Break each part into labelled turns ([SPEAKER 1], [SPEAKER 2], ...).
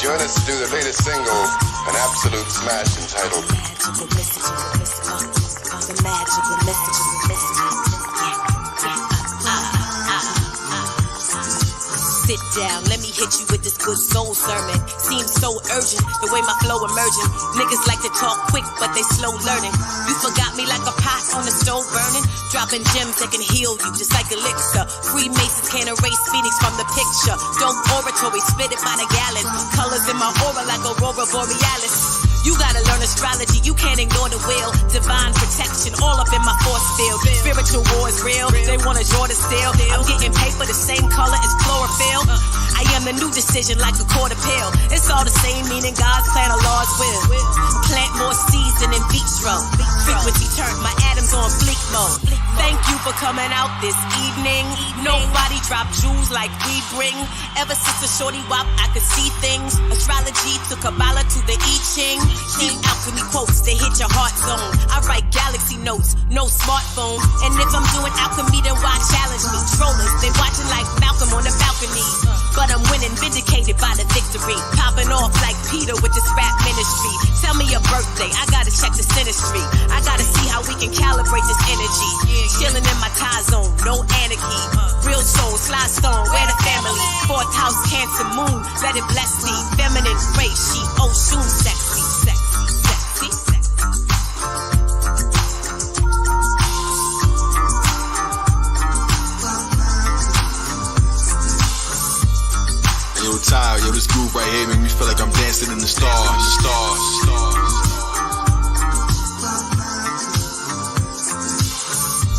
[SPEAKER 1] join us to do the latest single, an absolute smash entitled
[SPEAKER 2] Magical Messages. The Magical Messages. Sit down, let me hit you with this good soul sermon. Seems so urgent, the way my flow emerging. Niggas like to talk quick, but they slow learning. You forgot me like a pot on the stove burning. Dropping gems that can heal you, just like elixir. Freemasons can't erase Phoenix from the picture. Dope oratory, spit it by the gallon. Colors in my aura like aurora borealis. You gotta learn astrology, you can't ignore the will. Divine protection, all up in my force field. Spiritual war is real, they wanna draw the steel. I'm getting paper the same color as chlorophyll. I am the new decision like a quarter pill. It's all the same meaning, God's plan or Lord's will. Plant more seeds than in vitro. Frequency turned, my atoms on fleek mode. Thank you for coming out this evening. Nobody drop jewels like we bring. Ever since the shorty wop, I could see things. Astrology to Kabbalah to the I Ching. Deep alchemy quotes, they hit your heart zone. I write galaxy notes, no smartphone. And if I'm doing alchemy, then why challenge me? Trollers, they watching like Malcolm on the balcony. But I'm winning, vindicated by the victory. Popping off like Peter with this rap ministry. Tell me your birthday, I gotta check the synastry. I gotta see how we can calibrate this energy. Chilling in my tie zone, no anarchy. Real soul, sly stone, where the family? Fourth house, Cancer moon, let it bless me. Feminine, race, she, Oshun, sexy, sexy, sexy, sexy.
[SPEAKER 3] Yo, Ty, yo, this groove right here make me feel like I'm dancing in the stars.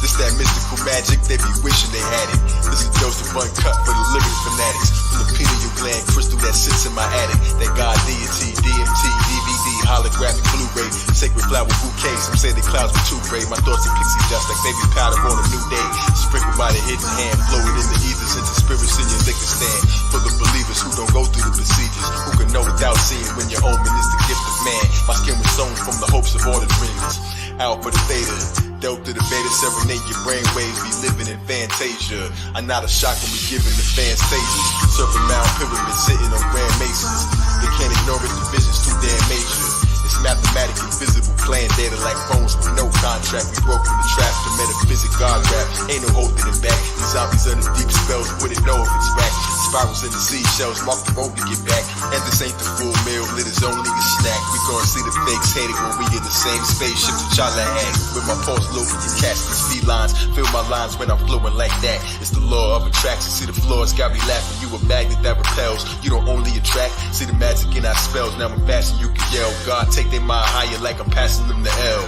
[SPEAKER 3] This that mystical magic, they be wishing they had it. This is dose of uncut for the living fanatics. From the pineal gland crystal that sits in my attic. That God deity, DMT, DVD, holographic Blu-ray, sacred flower bouquet. Some say the clouds were too gray. My thoughts are pixie dust like baby powder on a new day. Sprinkled by the hidden hand, flowing in the ethers into spirits in your liquor stand. For the believers who don't go through the procedures, who can know without seeing when your omen is the gift of man. My skin was sewn from the hopes of all the dreamers. Alpha to theta, delta to beta, serenade your brain waves, be living in fantasia. I'm not a shock when we giving the fans stages. Surfing Mount Pyramid, sitting on Grand Masons. They can't ignore it, the vision's too damn major. It's mathematically visible, playing data like phones with no contract. We broke from the traps, the metaphysic God rap. Ain't no holding it back. These zombies under deep spells, wouldn't know if it's back. Spirals in the seashells, mark the road to get back. And this ain't the full meal, it is only a snack. We gon' see the fakes hating when we in the same spaceship that y'all had. With my pulse low, when you catch these felines. Feel my lines when I'm flowing like that. It's the law of attraction, see the flaws got me laughing. You a magnet that repels, you don't only attract. See the magic in our spells, now in fashion you can yell. God take their mind higher like I'm passing them the L.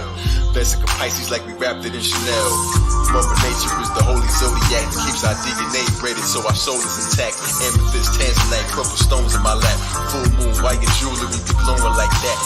[SPEAKER 3] Vesica Pisces like we wrapped it in Chanel. Mother Nature is the holy zodiac that keeps our DNA braided so our soul is intact. Amethyst, tanzanite, purple stones in my lap. Full moon, white and jewelry be glowing like that.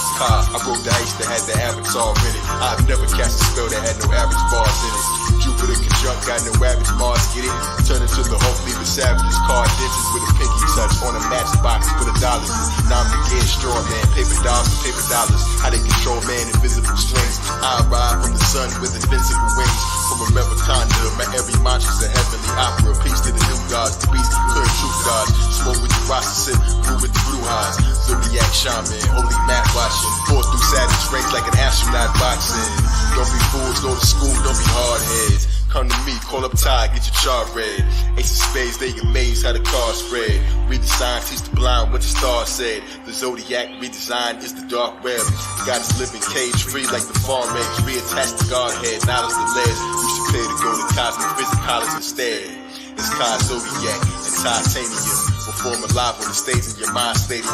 [SPEAKER 3] I broke the ice that had the avatar in it. I've never cast a spell that had no average bars in it. Jupiter conjunct, got no average Mars, get it? Turn into the Hulk, leave the savages. Card dentist with a pinky touch on a matchbox for the dollars. Now I'm the gay straw man, paper dolls and paper dollars. How they control man, invisible strings. I ride from the sun with invincible wings. From Americana, my every mantra's a heavenly opera. Peace to the new gods, the beast, clear truth gods. Smoke with the rasta sip, brew with the brew highs. Zodiac shaman, holy map watching. Force through Saturn's rings like an astronaut boxing. Don't be fools, go to school, don't be hard heads. Come to me, call up Ty, get your chart read. Ace of spades, they amazed how the cards spread. Read the sign, teach the blind what the stars said. The zodiac redesigned is the dark web. Got us living cage free like the farm eggs. Reattached to Godhead, not as the lead. You should pay to go to cosmic physics college instead. It's Kai Zodiac and Titanium. Perform live on the stage in your mind stadium.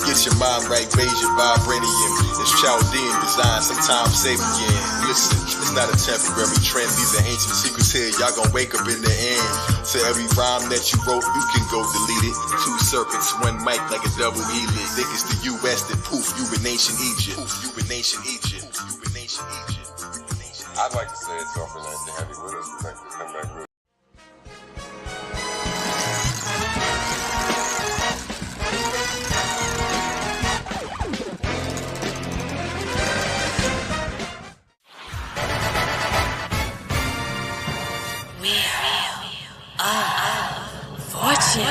[SPEAKER 3] Get your mind right, raise your vibranium. It's Chaldean design, sometimes Sabian. Listen, it's not a temporary trend. These are ancient secrets here, y'all gon' wake up in the end. To every rhyme that you wrote, you can go delete it. Two serpents, one mic like a double helix. Think it's the US, then poof, you in ancient Egypt. Poof, you in ancient Egypt. You in ancient Egypt.
[SPEAKER 1] I'd like to say it's something that to have you with us. Thank you. Come back real.
[SPEAKER 2] Fortune.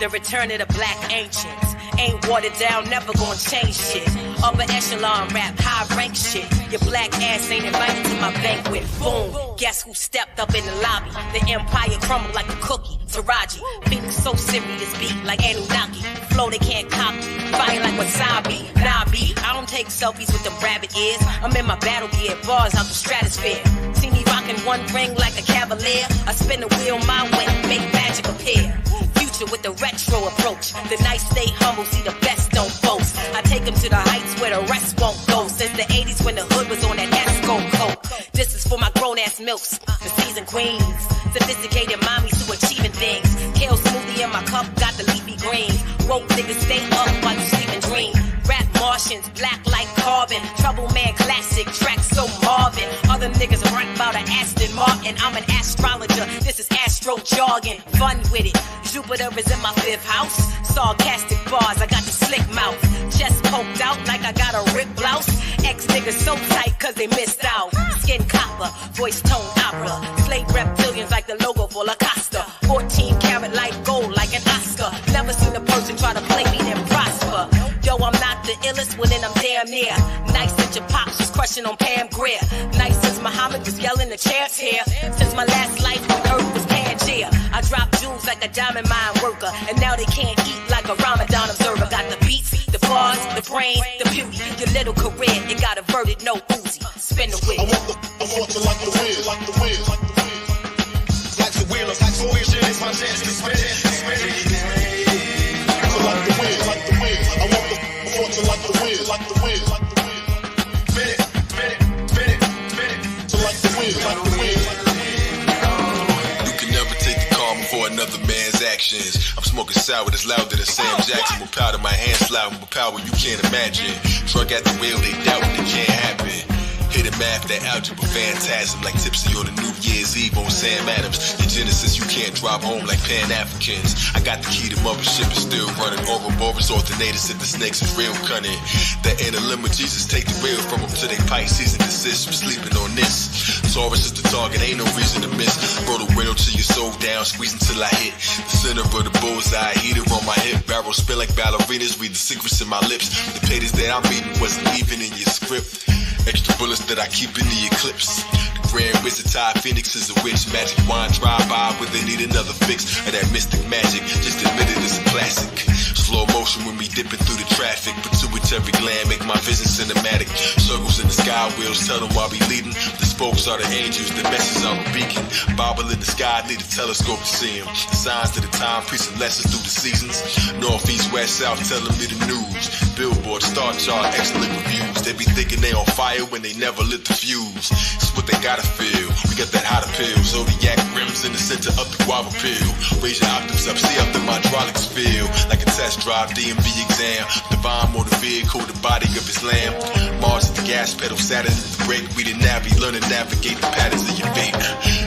[SPEAKER 2] The return of the black ancients. Ain't watered down, never gonna change shit. Upper echelon rap, high rank shit. Your black ass ain't invited to my banquet. Boom, guess who stepped up in the lobby? The empire crumbled like a cookie. Taraji, feeling so serious, beat like Anunnaki. Flow they can't copy, fire like wasabi. Nah, B, I don't take selfies with them rabbit ears. I'm in my battle gear, bars out the stratosphere. See me rocking one ring like a cavalier. I spin the wheel my way, make magic appear. With the retro approach, the nice stay humble, see the best don't boast. I take them to the heights where the rest won't go. Since the 80s when the hood was on that Esco coat. This is for my grown ass milks, the seasoned queens, sophisticated mommies who achieving things. Kale smoothie in my cup, got the leafy greens. Woke niggas stay up while you sleep and dream. Rap Martians, black like carbon. Trouble man classic, track so Marvin. Other niggas rap about an Aston Martin. I'm an astrologer, this is astro jargon. Fun with it, Jupiter is in my 5th house. Sarcastic bars, I got the slick mouth. Chest poked out like I got a ripped blouse. Ex niggas so tight cause they missed out. Skin copper, voice tone opera. Slave reptilians like the logo for La Costa. 14 karat light gold like an Oscar. Never seen a person try to play me and prosper. Yo, I'm not the illest, well then I'm damn near. Nice that your pops was crushing on Pam Grier. Nice since Muhammad was yelling the chairs here. Since my last life on earth was Pangea. I dropped jewels like a diamond mine worker. And now they can't eat like a Ramadan observer. Got the beats, the bars, the brain, the beauty. Your little career, it got averted, no Uzi. Spin the wheel.
[SPEAKER 3] I want to like the wheel, like the wheel, like the wheel. Like the wheel, like the wheel, shit, it's my chance to spin it, spin it. To like the wheel, like the wheel. I want to like the wheel, like the wheel, like the wheel. Spin it, spin it, spin it, spin it. To like the wheel, like the wheel, like the wheel. You can never take the karma for another man's actions. I'm smoking sour that's louder than Sam Jackson. With powder, my hands sliding with power you can't imagine. Drunk at the wheel, they doubt it can't happen. Hidden math, that algebra phantasm. Like Tipsy on the New Year's Eve on Sam Adams. In Genesis, you can't drive home like Pan-Africans. I got the key to mothership is still running. Ouroboros alternators said the snakes is real cunning. The inner limit, Jesus take the wheel from them to they Pisces and desist from sleeping on this. Taurus is the target, ain't no reason to miss. Roll the window till your soul down, squeeze until I hit the center of the bullseye. Heater on my hip, barrel spin like ballerinas. Read the secrets in my lips. The pages that I'm reading wasn't even in your script. Extra bullets that I keep in the eclipse. The grand wizard Ty Phoenix is a witch. Magic wand drive by when they need another fix of that mystic magic. Just admit it, it's a classic. Slow motion when we dipping through the traffic. Pituitary gland make my vision cinematic. Circles in the sky wheels tell them while we leading. The spokes are the angels, the message are a beacon. Bible in the sky, need a telescope to see them. The signs to the time, preaching lessons through the seasons. North, east, west, south, telling me the news. Billboard, star chart, excellent reviews. They be thinking they on fire when they never lit the fuse. It's what they gotta feel. We got that hotter pill. Zodiac rims in the center of the guava pill. Raise your octaves up, see up the hydraulics feel. Like a test drive, DMV exam. Divine motor vehicle, the body of Islam. Mars is the gas pedal, Saturn is the brake. We the navy, learn to navigate the patterns of your fate.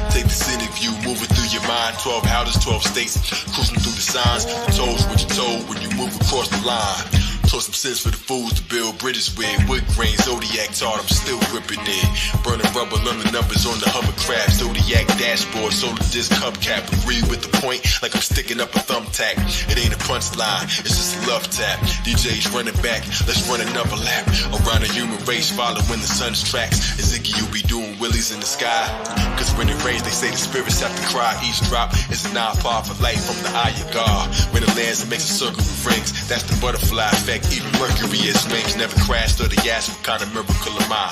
[SPEAKER 3] Take the scenic view, moving through your mind. 12 houses, 12 states. Cruising through the signs. The tolls what you told when you move across the line. Told some sense for the fools to build bridges with. Wood grain, Zodiac tart, I'm still gripping it. Burning rubber, learn the numbers on the hovercraft. Zodiac dashboard, solar disc hubcap. Agree with the point, like I'm sticking up a thumbtack. It ain't a punchline, it's just a love tap. DJ's running back, let's run another lap. Around the human race, following the sun's tracks. And Ziggy, you be doing willies in the sky. Cause when it rains, they say the spirits have to cry. Each drop is a 9-part for light from the eye of God. When it lands, it makes a circle with rings. That's the butterfly effect. Even Mercury is wings, never crashed or the gas. What kind of miracle am I?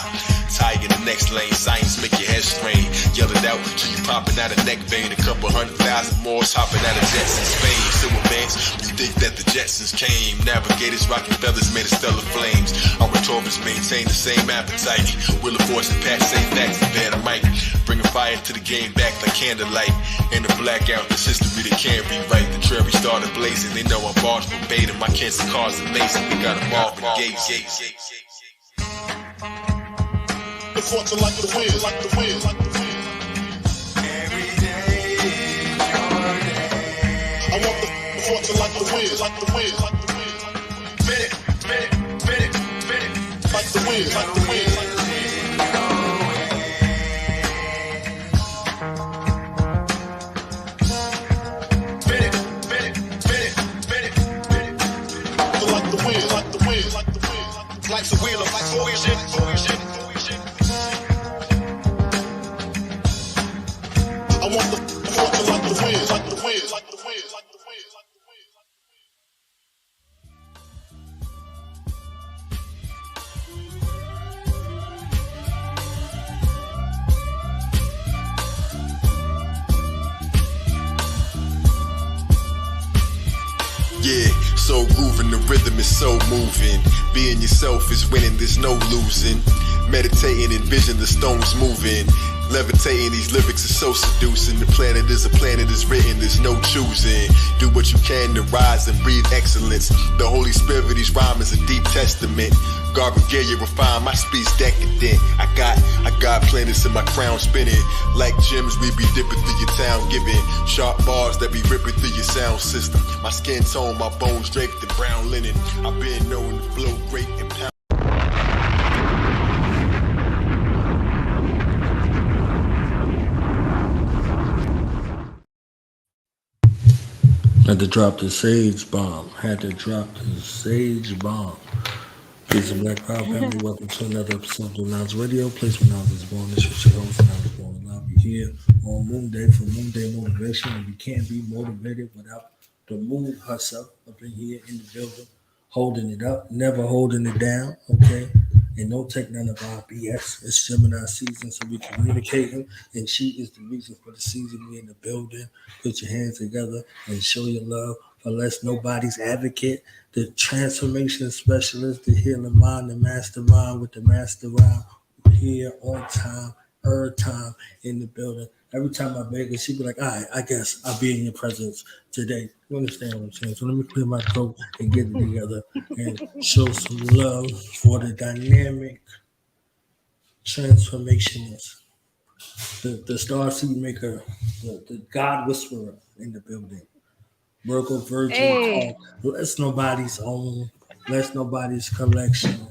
[SPEAKER 3] Tie in the next lane, science make your head strain. Yell it out till you popping out a neck vein. A couple 100,000 more hopping out of jets in Spain. Still advance, you think that the Jetsons came. Navigators rocking feathers made of stellar flames. Our Taurus maintain the same appetite. Wheel of Fortune patch, same facts and dynamite. Bringing fire to the game back like candlelight. In the blackout, this history they can't rewrite. The cherry started blazing, they know I'm bars verbatim. My cancer cars amazing, we got them all engaged. The fortune like the wheel, like the wheel, like the wheel. Every day is your day. I want the fortune like the wheel, like the wheel, like the wheel. Spin it, spin it, spin it, spin it. Like the wheel, like the wheel, like the wheel. Yeah, so grooving, the rhythm is so moving. Being yourself is winning, there's no losing. Meditating, envision the stones moving. Levitating, these lyrics are so seducing. The planet is a planet is written, there's no choosing. Do what you can to rise and breathe excellence. The Holy Spirit, these rhymes is a deep testament. God regale refine, my speech decadent. I got planets in my crown spinning. Like gems, we be dipping through your town, giving sharp bars that be ripping through your sound system. My skin tone, my bones draped in brown linen. I've been known to flow great and pound.
[SPEAKER 4] Had to drop the sage bomb. Peace and Black Power family. Welcome to another episode of Knowledge Radio. Place where knowledge is born. This is your host, knowledgebornallah. We here on Moonday for Moonday Motivation, and we can't be motivated without the moon hustle up in here in the building, holding it up, never holding it down. Okay. And don't take none of our BS. It's Gemini season, so we communicating, and she is the reason for the season. We in the building. Put your hands together and show your love for Less Nobody's advocate, the transformation specialist, the healing mind, the mastermind with the master rhyme. Here on time, time in the building. Every time I beg her, she be like, all right, I guess I'll be in your presence today. You understand what I'm saying? So let me clear my throat and get it together and show some love for the dynamic transformationist, the star seed maker, the God whisperer in the building. Virgo Virgin, Less Nobody's own, Less Nobody's collection.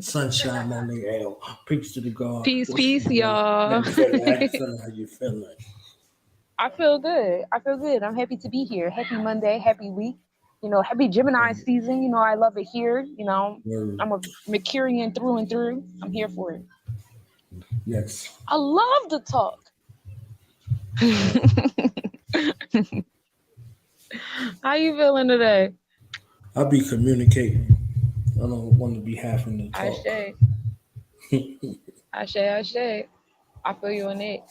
[SPEAKER 4] Sunshine on the L. Peace to the God.
[SPEAKER 5] Peace, y'all.
[SPEAKER 4] How you feeling?
[SPEAKER 5] I feel good. I'm happy to be here. Happy Monday, happy week. Happy Gemini season. I love it here. I'm a Mercurian through and through. I'm here for it.
[SPEAKER 4] Yes.
[SPEAKER 5] I love to talk. How you feeling today?
[SPEAKER 4] I'll be communicating. I don't want to be having to talk.
[SPEAKER 5] Ashe. I feel you on it.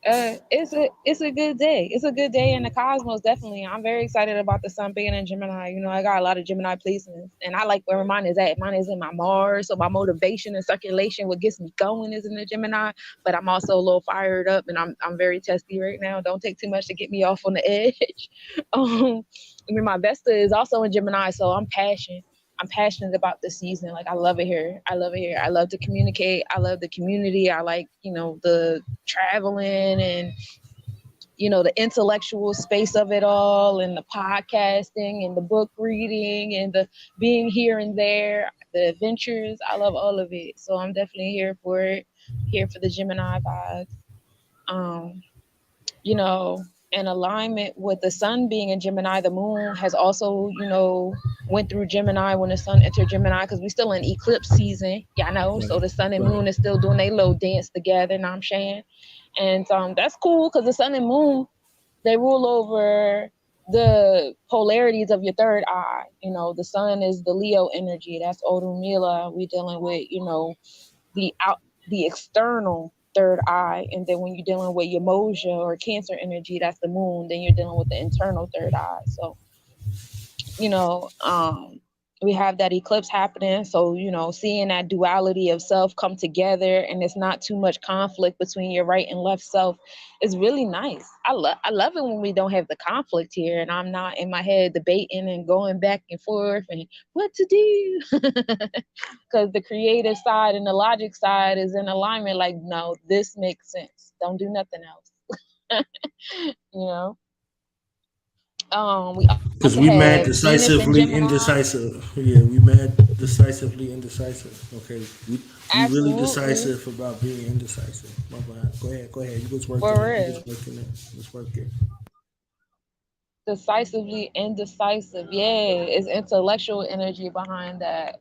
[SPEAKER 5] It's a good day. It's a good day in the cosmos, definitely. I'm very excited about the sun being in Gemini. I got a lot of Gemini placements, and I like where mine is at. Mine is in my Mars, so my motivation and circulation, what gets me going, is in the Gemini. But I'm also a little fired up, and I'm very testy right now. Don't take too much to get me off on the edge. My Vesta is also in Gemini, so I'm passionate about this season. Like, I love it here. I love to communicate. I love the community. I like, the traveling and, the intellectual space of it all, and the podcasting and the book reading and the being here and there, the adventures. I love all of it. So I'm definitely here for it, here for the Gemini vibes. In alignment with the sun being in Gemini, the moon has also, went through Gemini when the sun entered Gemini, because we're still in eclipse season. Yeah, I know. Right. So the sun and moon is still doing their little dance together, you know what I'm saying? And that's cool, because the sun and moon, they rule over the polarities of your third eye. The sun is the Leo energy. That's Odumila. We dealing with, the external third eye. And then when you're dealing with your Moja or Cancer energy, that's the moon, then you're dealing with the internal third eye. So, we have that eclipse happening. So, seeing that duality of self come together, and it's not too much conflict between your right and left self, is really nice. I love it when we don't have the conflict here, and I'm not in my head debating and going back and forth and what to do. Because the creative side and the logic side is in alignment. Like, no, this makes sense. Don't do nothing else.
[SPEAKER 4] Because we mad decisively indecisive. Yeah, we mad decisively indecisive. Okay, we really decisive about being indecisive. My bad. Go ahead. You was working it. Let's work it.
[SPEAKER 5] Decisively indecisive. Yeah, it's intellectual energy behind that.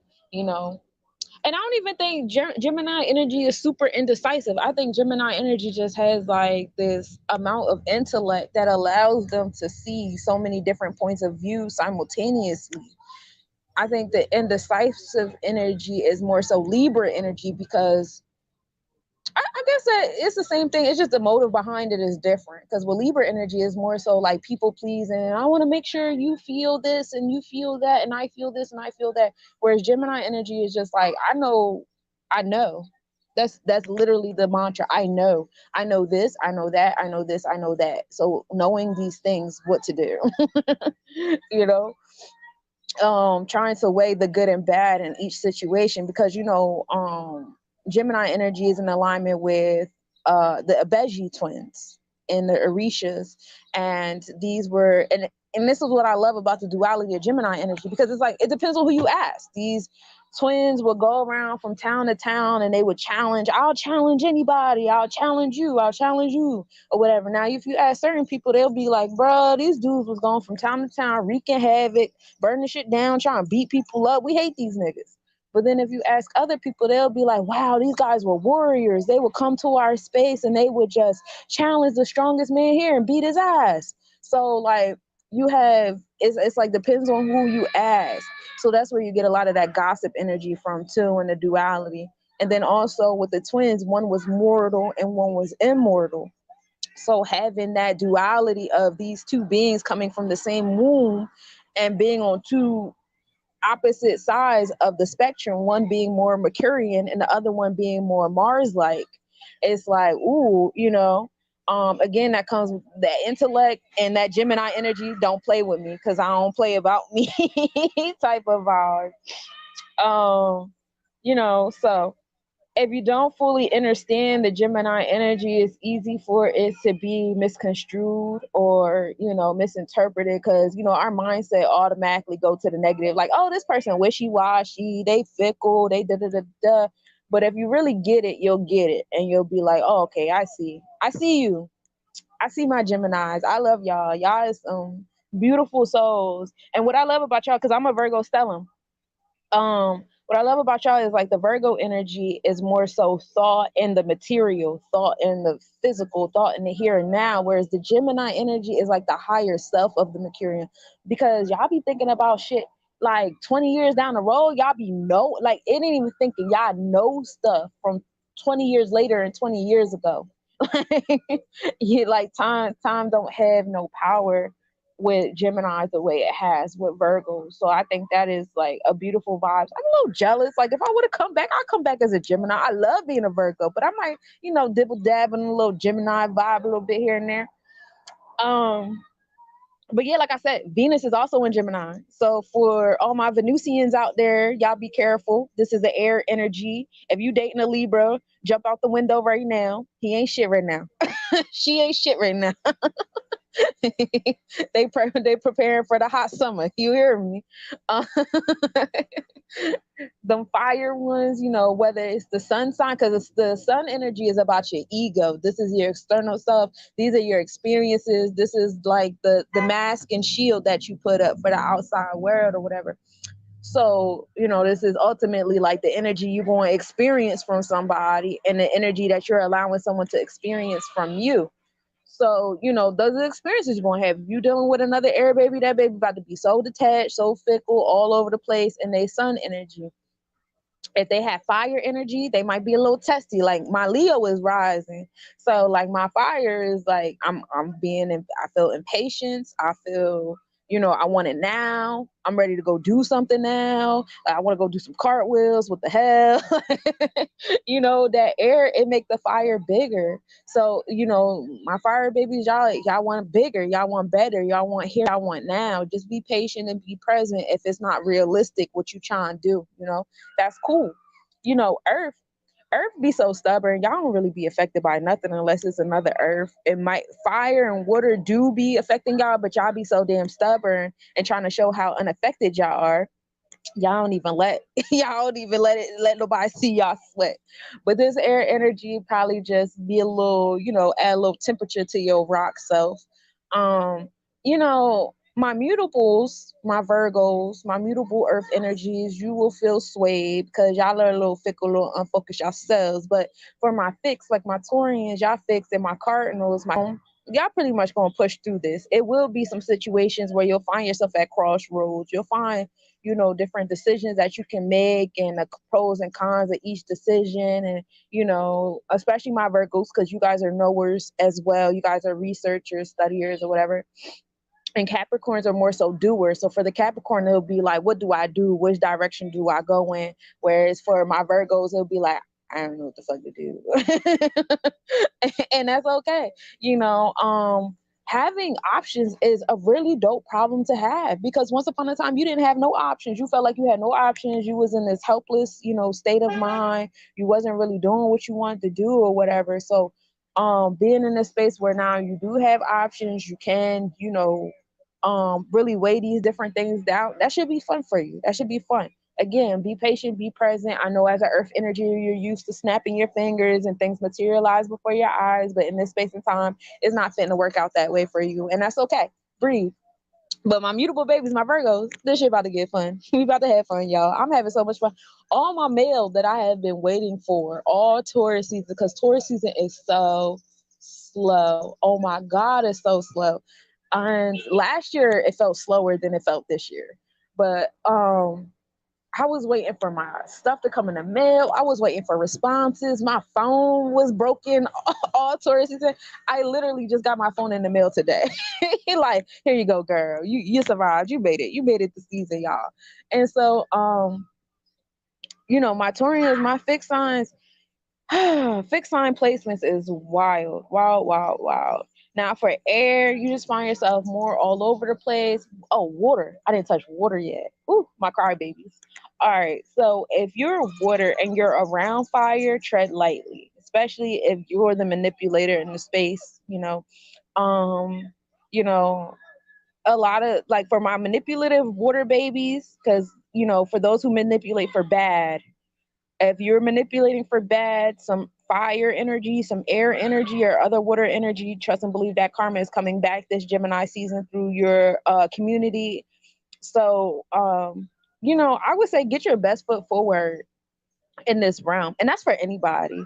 [SPEAKER 5] And I don't even think Gemini energy is super indecisive. I think Gemini energy just has like this amount of intellect that allows them to see so many different points of view simultaneously. I think the indecisive energy is more so Libra energy because I guess that it's the same thing. It's just the motive behind it is different. Because with Libra energy is more so like people pleasing. I want to make sure you feel this and you feel that, and I feel this and I feel that. Whereas Gemini energy is just like I know. That's literally the mantra. I know this, I know that, I know this, I know that. So knowing these things, what to do, you know. Trying to weigh the good and bad in each situation because Gemini energy is in alignment with the Abeji twins and the Orishas, and these were and this is what I love about the duality of Gemini energy, because it's like it depends on who you ask. These twins would go around from town to town and they would challenge, I'll challenge anybody, I'll challenge you, or whatever. Now, if you ask certain people, they'll be like, bro, these dudes was going from town to town, wreaking havoc, burning shit down, trying to beat people up. We hate these niggas. But then if you ask other people, they'll be like, wow, these guys were warriors. They would come to our space and they would just challenge the strongest man here and beat his ass. So like you have, it's like depends on who you ask. So that's where you get a lot of that gossip energy from too, and the duality. And then also with the twins, one was mortal and one was immortal. So having that duality of these two beings coming from the same womb and being on two opposite sides of the spectrum, one being more Mercurian and the other one being more Mars-like, it's like, ooh, again, that comes with that intellect and that Gemini energy. Don't play with me because I don't play about me type of vibe. So if you don't fully understand the Gemini energy, it's easy for it to be misconstrued or, misinterpreted because, our mindset automatically go to the negative. Like, oh, this person wishy-washy, they fickle, they da-da-da-da. But if you really get it, you'll get it. And you'll be like, oh, okay, I see you. I see my Geminis. I love y'all. Y'all is beautiful souls. And what I love about y'all, because I'm a Virgo stellium. What I love about y'all is like the Virgo energy is more so thought in the material, thought in the physical, thought in the here and now, whereas the Gemini energy is like the higher self of the Mercurian, because y'all be thinking about shit like 20 years down the road. Y'all be like it ain't even thinking, y'all know stuff from 20 years later and 20 years ago. Like time don't have no power with Gemini the way it has with Virgo. So I think that is like a beautiful vibe. I'm a little jealous. Like if I would have come back, I'd come back as a Gemini. I love being a Virgo, but I might, dibble dab in a little Gemini vibe a little bit here and there. But yeah, like I said, Venus is also in Gemini. So for all my Venusians out there, y'all be careful. This is the air energy. If you dating a Libra, jump out the window right now. He ain't shit right now. She ain't shit right now. They preparing for the hot summer. You hear me? Them fire ones, whether it's the sun sign, because it's the sun energy is about your ego. This is your external self. These are your experiences. This is like the mask and shield that you put up for the outside world or whatever. So, this is ultimately like the energy you're going to experience from somebody and the energy that you're allowing someone to experience from you. So, those are the experiences you're going to have. If you're dealing with another air baby, that baby about to be so detached, so fickle, all over the place, and they sun energy. If they have fire energy, they might be a little testy. Like my Leo is rising. So like my fire is like, I feel impatience. I feel, I want it now. I'm ready to go do something now. I want to go do some cartwheels. What the hell? That air, it make the fire bigger. So, my fire babies, y'all want bigger. Y'all want better. Y'all want here. Y'all want now. Just be patient and be present. If it's not realistic, what you trying to do, that's cool. Earth be so stubborn. Y'all don't really be affected by nothing unless it's another Earth. It might fire and water do be affecting y'all, but y'all be so damn stubborn and trying to show how unaffected y'all are. Y'all don't even let let nobody see y'all sweat. But this air energy probably just be a little, add a little temperature to your rock self. My mutables, my Virgos, my mutable earth energies, you will feel swayed because y'all are a little fickle, a little unfocused yourselves. But for my fixed, like my Taurians, y'all fixed, and my Cardinals, y'all pretty much gonna push through this. It will be some situations where you'll find yourself at crossroads. You'll find, different decisions that you can make, and the pros and cons of each decision. And, especially my Virgos, because you guys are knowers as well. You guys are researchers, studiers, or whatever. And Capricorns are more so doers. So for the Capricorn, it'll be like, what do I do? Which direction do I go in? Whereas for my Virgos, it'll be like, I don't know what the fuck to do. And that's okay. Having options is a really dope problem to have, because once upon a time you didn't have no options. You felt like you had no options. You was in this helpless, state of mind. You wasn't really doing what you wanted to do or whatever. So being in a space where now you do have options, you can, really weigh these different things down. That should be fun for you. That should be fun. Again, be patient, be present. I know as an earth energy, you're used to snapping your fingers and things materialize before your eyes, but in this space and time, it's not fitting to work out that way for you. And that's okay. Breathe. But my mutable babies, my Virgos, this shit about to get fun. We about to have fun, y'all. I'm having so much fun. All my mail that I have been waiting for, all Taurus season, because Taurus season is so slow. Oh my God, it's so slow. And last year it felt slower than it felt this year. But I was waiting for my stuff to come in the mail. I was waiting for responses. My phone was broken all Taurus season. I literally just got my phone in the mail today. Like, here you go, girl. You survived. You made it. You made it this season, y'all. And so, my Taurians, my fixed signs, fixed sign placements is wild, wild, wild, wild. Now for air, you just find yourself more all over the place. Oh, water. I didn't touch water yet. Ooh, my crybabies. All right. So if you're water and you're around fire, tread lightly, especially if you're the manipulator in the space, Um, you know, a lot of, like, for my manipulative water babies, because for those who manipulate for bad, if you're manipulating for bad, some fire energy, some air energy, or other water energy, trust and believe that karma is coming back this Gemini season through your community. So, I would say get your best foot forward in this realm, and that's for anybody.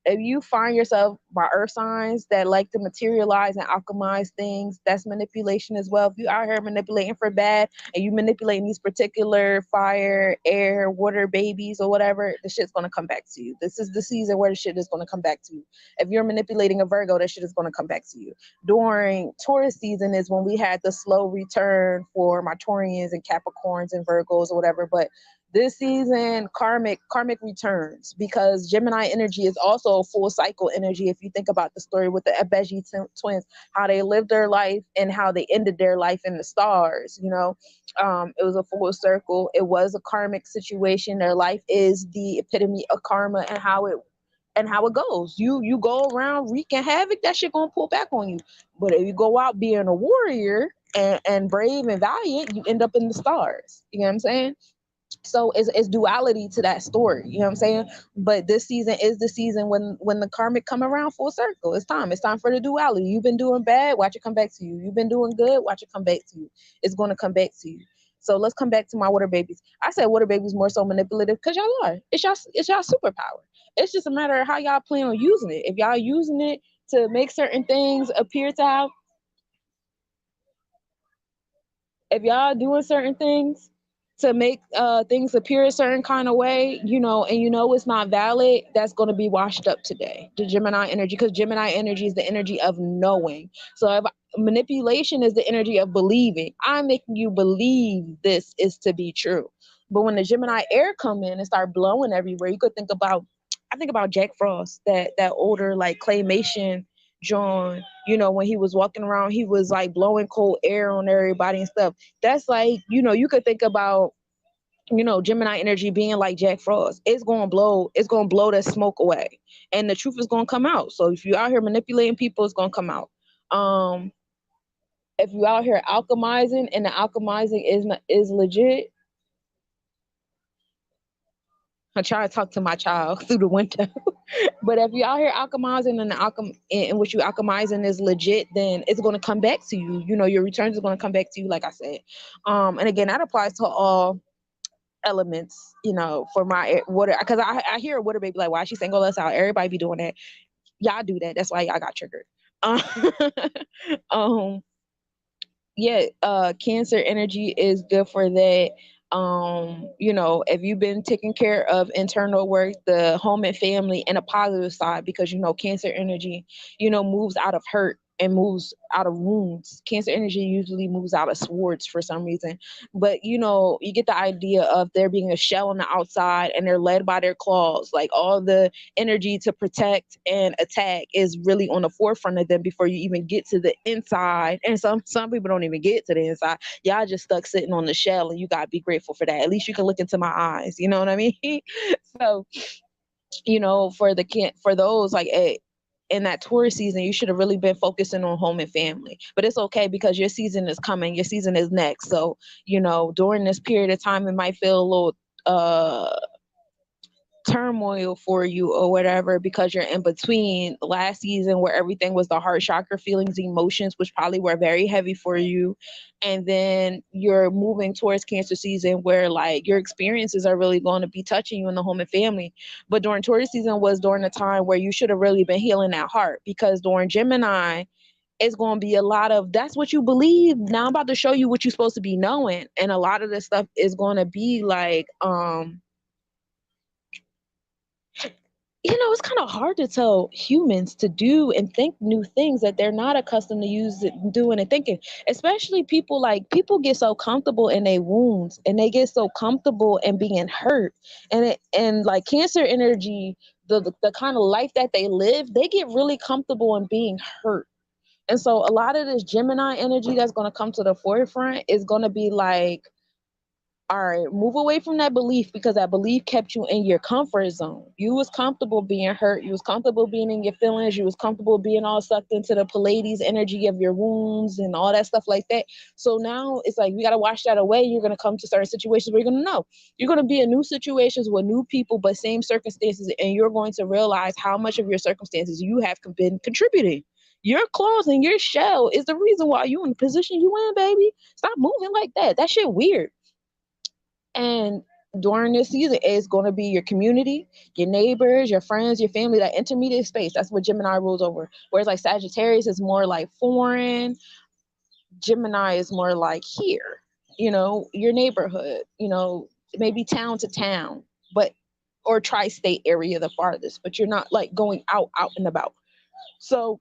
[SPEAKER 5] If you find yourself by earth signs that like to materialize and alchemize things, that's manipulation as well. If you out here manipulating for bad and you manipulating these particular fire, air, water babies or whatever, the shit's gonna come back to you. This is the season where the shit is gonna come back to you. If you're manipulating a Virgo, that shit is gonna come back to you. During Taurus season is when we had the slow return for my Taurians and Capricorns and Virgos or whatever, but this season, karmic returns, because Gemini energy is also a full cycle energy. If you think about the story with the Abeji twins, how they lived their life and how they ended their life in the stars, it was a full circle. It was a karmic situation. Their life is the epitome of karma and how it goes. You go around wreaking havoc, that shit gonna pull back on you. But if you go out being a warrior and brave and valiant, you end up in the stars. You know what I'm saying? So it's duality to that story, you know what I'm saying? But this season is the season when the karmic come around full circle. It's time for the duality. You've been doing bad, watch it come back to you. You've been doing good, watch it come back to you. It's going to come back to you. So let's come back to my water babies. I said water babies more so manipulative because y'all are. It's y'all superpower. It's just a matter of how y'all plan on using it. If y'all using it to make certain things appear to have, if y'all doing certain things to make things appear a certain kind of way, and it's not valid, that's going to be washed up today. The Gemini energy, because Gemini energy is the energy of knowing. So if manipulation is the energy of believing, I'm making you believe this is to be true. But when the Gemini air come in and start blowing everywhere, you could I think about Jack Frost, that older like claymation John, when he was walking around, he was like blowing cold air on everybody and stuff. That's like, you could think about, Gemini energy being like Jack Frost. It's gonna blow that smoke away. And the truth is gonna come out. So if you're out here manipulating people, it's gonna come out. If you're out here alchemizing and the alchemizing is legit, I try to talk to my child through the window. But if you're out here alchemizing and and what you alchemizing is legit, then it's going to come back to you. You know, your returns are going to come back to you, like I said. And again, that applies to all elements, you know, for my water. Because I hear a water baby like, why is she single us out? Everybody be doing that. Y'all do that. That's why y'all got triggered. Um, yeah, Cancer energy is good for that. You know, if you've been taking care of internal work, the home and family, and a positive side, because you know Cancer energy, you know, moves out of hurt and moves out of wounds. Cancer energy usually moves out of swords for some reason. But you know, you get the idea of there being a shell on the outside and they're led by their claws. Like all the energy to protect and attack is really on the forefront of them before you even get to the inside. And some people don't even get to the inside. Y'all just stuck sitting on the shell, and you gotta be grateful for that. At least you can look into my eyes. You know what I mean? So, you know, for those like in that Taurus season, you should have really been focusing on home and family. But it's okay because your season is coming. Your season is next. So, you know, during this period of time, it might feel a little turmoil for you or whatever, because you're in between last season where everything was the heart chakra feelings, emotions, which probably were very heavy for you, and then you're moving towards Cancer season where like your experiences are really going to be touching you in the home and family. But during Taurus season was during a time where you should have really been healing that heart, because during Gemini it's going to be a lot of that's what you believe. Now I'm about to show you what you're supposed to be knowing, and a lot of this stuff is going to be like you know, it's kind of hard to tell humans to do and think new things that they're not accustomed to doing and thinking. Especially people get so comfortable in their wounds, and they get so comfortable in being hurt. And like Cancer energy, the kind of life that they live, they get really comfortable in being hurt. And so a lot of this Gemini energy that's going to come to the forefront is going to be like, all right, move away from that belief, because that belief kept you in your comfort zone. You was comfortable being hurt. You was comfortable being in your feelings. You was comfortable being all sucked into the Pleiades energy of your wounds and all that stuff like that. So now it's like, we got to wash that away. You're going to come to certain situations where you're going to know. You're going to be in new situations with new people, but same circumstances. And you're going to realize how much of your circumstances you have been contributing. Your claws and your shell is the reason why you in the position you in, baby. Stop moving like that. That shit weird. And during this season, it's going to be your community, your neighbors, your friends, your family, that intermediate space. That's what Gemini rules over. Whereas like Sagittarius is more like foreign. Gemini is more like here, you know, your neighborhood, you know, maybe town to town, but or tri-state area the farthest, but you're not like going out and about. So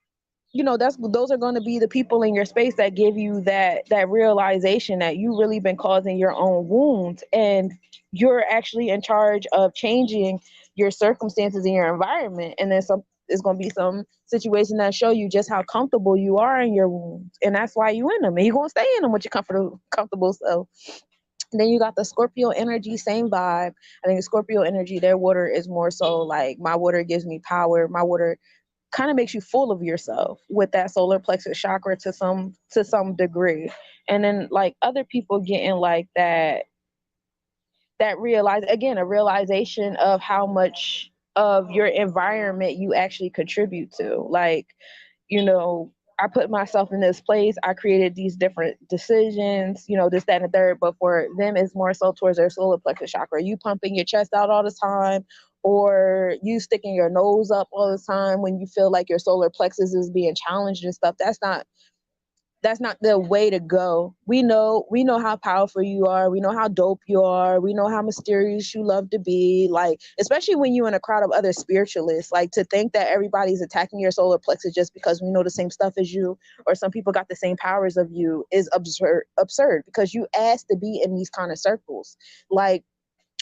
[SPEAKER 5] you know, those are going to be the people in your space that give you that realization that you really been causing your own wounds, and you're actually in charge of changing your circumstances in your environment. And then it's going to be some situation that show you just how comfortable you are in your wounds, and that's why you in them, and you're going to stay in them with your comfortable self. And then you got the Scorpio energy, same vibe. I think the Scorpio energy, their water is more so like, my water gives me power. My water kind of makes you full of yourself with that solar plexus chakra to some degree. And then like other people getting like that a realization of how much of your environment you actually contribute to. Like, you know, I put myself in this place, I created these different decisions, you know, this, that, and the third. But for them, it's more so towards their solar plexus chakra. You pumping your chest out all the time, or you sticking your nose up all the time when you feel like your solar plexus is being challenged and stuff. That's not the way to go. We know how powerful you are. We know how dope you are. We know how mysterious you love to be. Like, especially when you're in a crowd of other spiritualists, like to think that everybody's attacking your solar plexus just because we know the same stuff as you, or some people got the same powers of you, is absurd, because you asked to be in these kind of circles. Like,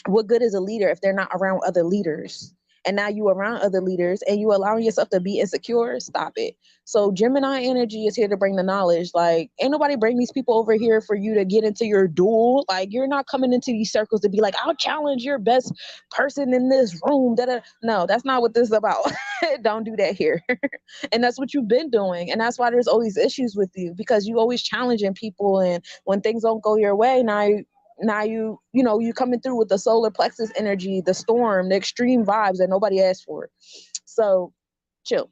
[SPEAKER 5] what good is a leader if they're not around other leaders? And now you around other leaders and you allowing yourself to be insecure. Stop it. So Gemini energy is here to bring the knowledge. Like, ain't nobody bring these people over here for you to get into your duel. Like, you're not coming into these circles to be like, I'll challenge your best person in this room. No, that's not what this is about. Don't do that here. And that's what you've been doing. And that's why there's always issues with you, because you always challenging people. And when things don't go your way, now Now you coming through with the solar plexus energy, the storm, the extreme vibes that nobody asked for. So chill.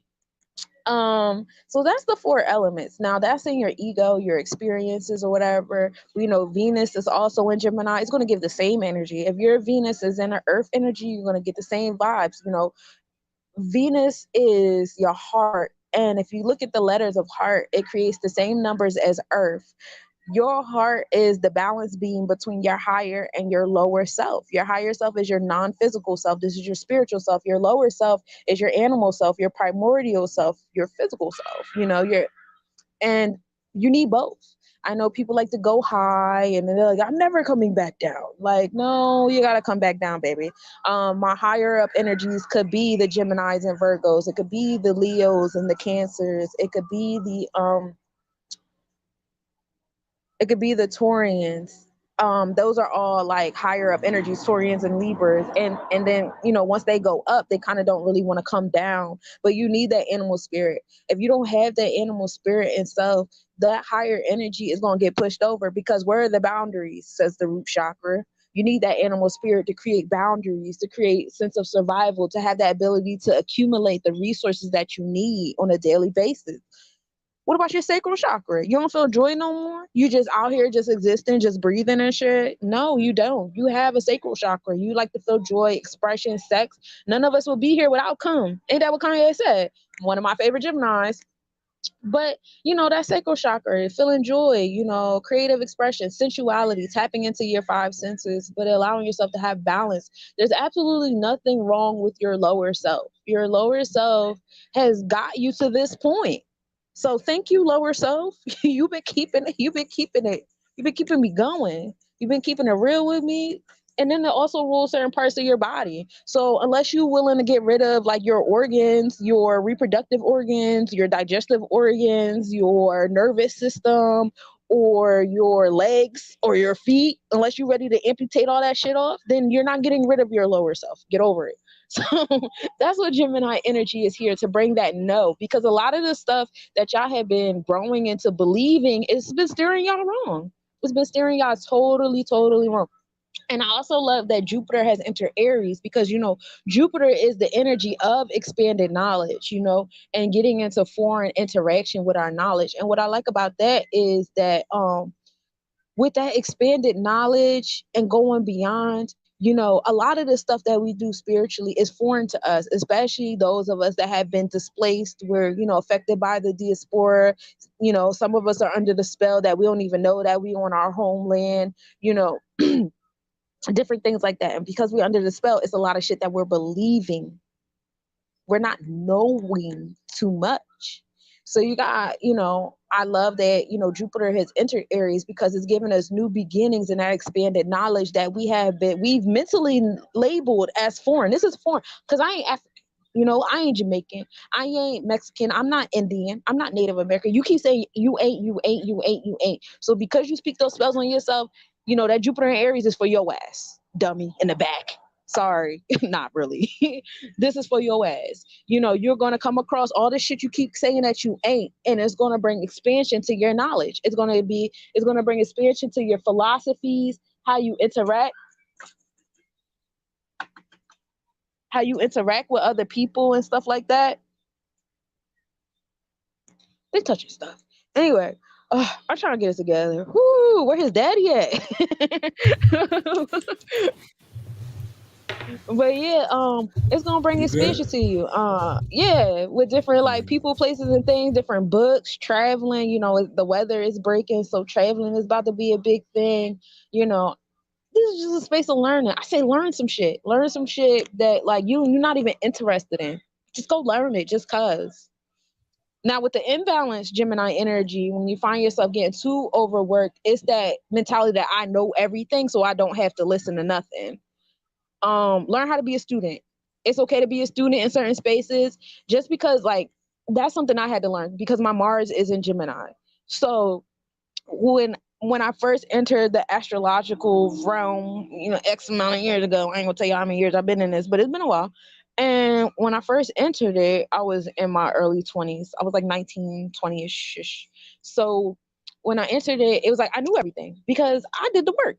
[SPEAKER 5] So that's the four elements. Now that's in your ego, your experiences or whatever. We know Venus is also in Gemini. It's going to give the same energy. If your Venus is in the earth energy, you're going to get the same vibes. Venus is your heart. And if you look at the letters of heart, it creates the same numbers as earth. Your heart is the balance beam between your higher and your lower self. Your higher self is your non-physical self. This is your spiritual self. Your lower self is your animal self, your primordial self, your physical self. And you need both. I know people like to go high and then they're like, I'm never coming back down. Like, no, you gotta come back down, baby. My higher up energies could be the Geminis and Virgos. It could be the Leos and the Cancers. It could be the Taurians. Those are all like higher up energies, Taurians and Libras. And then, once they go up, they kind of don't really want to come down. But you need that animal spirit. If you don't have that animal spirit and self, that higher energy is going to get pushed over, because where are the boundaries, says the root chakra. You need that animal spirit to create boundaries, to create sense of survival, to have that ability to accumulate the resources that you need on a daily basis. What about your sacral chakra? You don't feel joy no more? You just out here just existing, just breathing and shit? No, you don't. You have a sacral chakra. You like to feel joy, expression, sex. None of us will be here without cum. Ain't that what Kanye said? One of my favorite Geminis. But, that sacral chakra, feeling joy, creative expression, sensuality, tapping into your five senses, but allowing yourself to have balance. There's absolutely nothing wrong with your lower self. Your lower self has got you to this point. So thank you, lower self. You've been keeping it. You've been keeping me going. You've been keeping it real with me. And then it also rules certain parts of your body. So unless you're willing to get rid of like your organs, your reproductive organs, your digestive organs, your nervous system, or your legs or your feet, unless you're ready to amputate all that shit off, then you're not getting rid of your lower self. Get over it. So that's what Gemini energy is here to bring, that no, because a lot of the stuff that y'all have been growing into believing, it's been steering y'all wrong. It's been steering y'all totally, totally wrong. And I also love that Jupiter has entered Aries, because, Jupiter is the energy of expanded knowledge, and getting into foreign interaction with our knowledge. And what I like about that is that with that expanded knowledge and going beyond, a lot of the stuff that we do spiritually is foreign to us, especially those of us that have been displaced. We're, affected by the diaspora. Some of us are under the spell that we don't even know that we on our homeland, different things like that. And because we're under the spell, it's a lot of shit that we're believing. We're not knowing too much. So you got, I love that, Jupiter has entered Aries, because it's given us new beginnings and that expanded knowledge that we've mentally labeled as foreign. This is foreign because I ain't African. I ain't Jamaican. I ain't Mexican. I'm not Indian. I'm not Native American. You keep saying you ain't. So because you speak those spells on yourself, that Jupiter in Aries is for your ass, dummy, in the back. Sorry, not really. This is for your ass. You're going to come across all this shit you keep saying that you ain't, and it's going to bring expansion to your knowledge. It's going to bring expansion to your philosophies, how you interact with other people and stuff like that. They touching stuff. Anyway, I'm trying to get it together. Whoo, where his daddy at? But yeah, it's gonna bring expansion to you. Yeah, with different like people, places, and things, different books, traveling. The weather is breaking, so traveling is about to be a big thing. This is just a space of learning. I say learn some shit. Learn some shit that like you're not even interested in. Just go learn it, just cause. Now with the imbalanced Gemini energy, when you find yourself getting too overworked, it's that mentality that I know everything, so I don't have to listen to nothing. Learn how to be a student. It's okay to be a student in certain spaces, just because like that's something I had to learn, because my Mars is in Gemini. So when I first entered the astrological realm, X amount of years ago, I ain't gonna tell you how many years I've been in this, but it's been a while. And when I first entered it, I was in my early 20s. I was like 19, 20-ish. So when I entered it, it was like I knew everything because I did the work.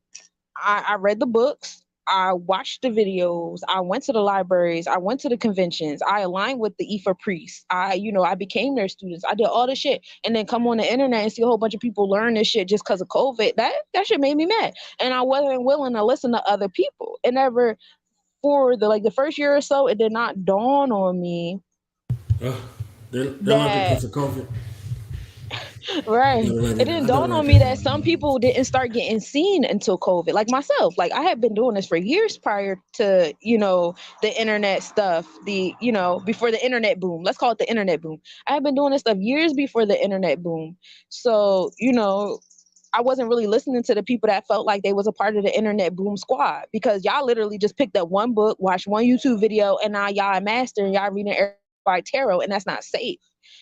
[SPEAKER 5] I read the books. I watched the videos. I went to the libraries. I went to the conventions. I aligned with the Ifa priests. I became their students. I did all this shit, and then come on the internet and see a whole bunch of people learn this shit just because of COVID. That shit made me mad, and I wasn't willing to listen to other people. It never, for the first year or so, it did not dawn on me
[SPEAKER 4] They love it
[SPEAKER 5] that
[SPEAKER 4] because of COVID.
[SPEAKER 5] right. It
[SPEAKER 4] I
[SPEAKER 5] didn't
[SPEAKER 4] gotta
[SPEAKER 5] dawn
[SPEAKER 4] write
[SPEAKER 5] on
[SPEAKER 4] that
[SPEAKER 5] me that some
[SPEAKER 4] down.
[SPEAKER 5] people didn't start getting seen until COVID. Like myself, like I had been doing this for years prior to, the internet stuff, before the internet boom. Let's call it the internet boom. I had been doing this stuff years before the internet boom. So, I wasn't really listening to the people that felt like they was a part of the internet boom squad, because y'all literally just picked up one book, watched one YouTube video, and now y'all a master and y'all reading everybody tarot, and that's not safe.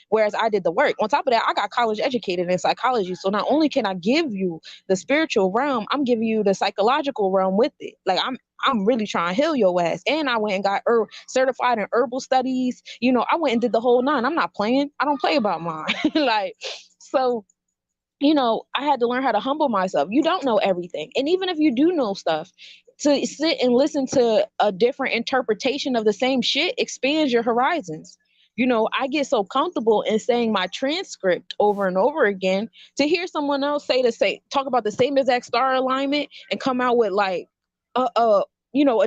[SPEAKER 5] Whereas I did the work. On top of that, I got college educated in psychology. So not only can I give you the spiritual realm, I'm giving you the psychological realm with it. Like I'm really trying to heal your ass. And I went and got certified in herbal studies. I went and did the whole nine. I'm not playing. I don't play about mine. So I had to learn how to humble myself. You don't know everything. And even if you do know stuff, to sit and listen to a different interpretation of the same shit expands your horizons. I get so comfortable in saying my transcript over and over again to hear someone else talk about the same exact star alignment and come out with like a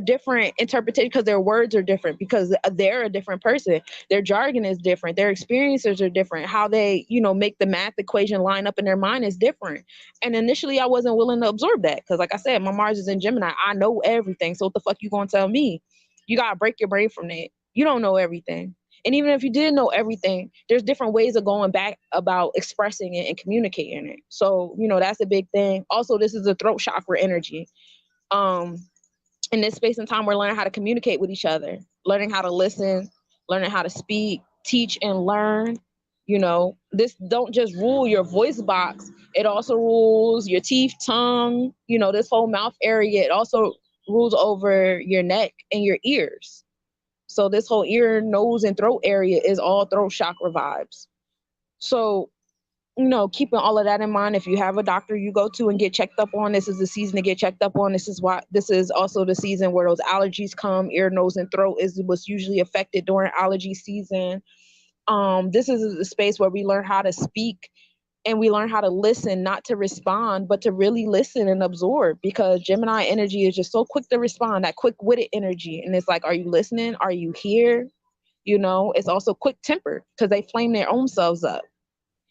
[SPEAKER 5] different interpretation, because their words are different, because they're a different person. Their jargon is different. Their experiences are different. How they, make the math equation line up in their mind is different. And initially I wasn't willing to absorb that, because like I said, my Mars is in Gemini. I know everything. So what the fuck you gonna tell me? You gotta break your brain from that. You don't know everything. And even if you did know everything, there's different ways of going back about expressing it and communicating it. So, that's a big thing. Also, this is a throat chakra energy. In this space and time, we're learning how to communicate with each other, learning how to listen, learning how to speak, teach, and learn. This don't just rule your voice box. It also rules your teeth, tongue, this whole mouth area. It also rules over your neck and your ears. So this whole ear, nose, and throat area is all throat chakra vibes. So, keeping all of that in mind, if you have a doctor you go to and get checked up on, this is the season to get checked up on. This is also the season where those allergies come. Ear, nose, and throat is what's usually affected during allergy season. This is the space where we learn how to speak and we learn how to listen, not to respond, but to really listen and absorb, because Gemini energy is just so quick to respond, that quick-witted energy. And it's like, are you listening? Are you here? It's also quick tempered because they flame their own selves up.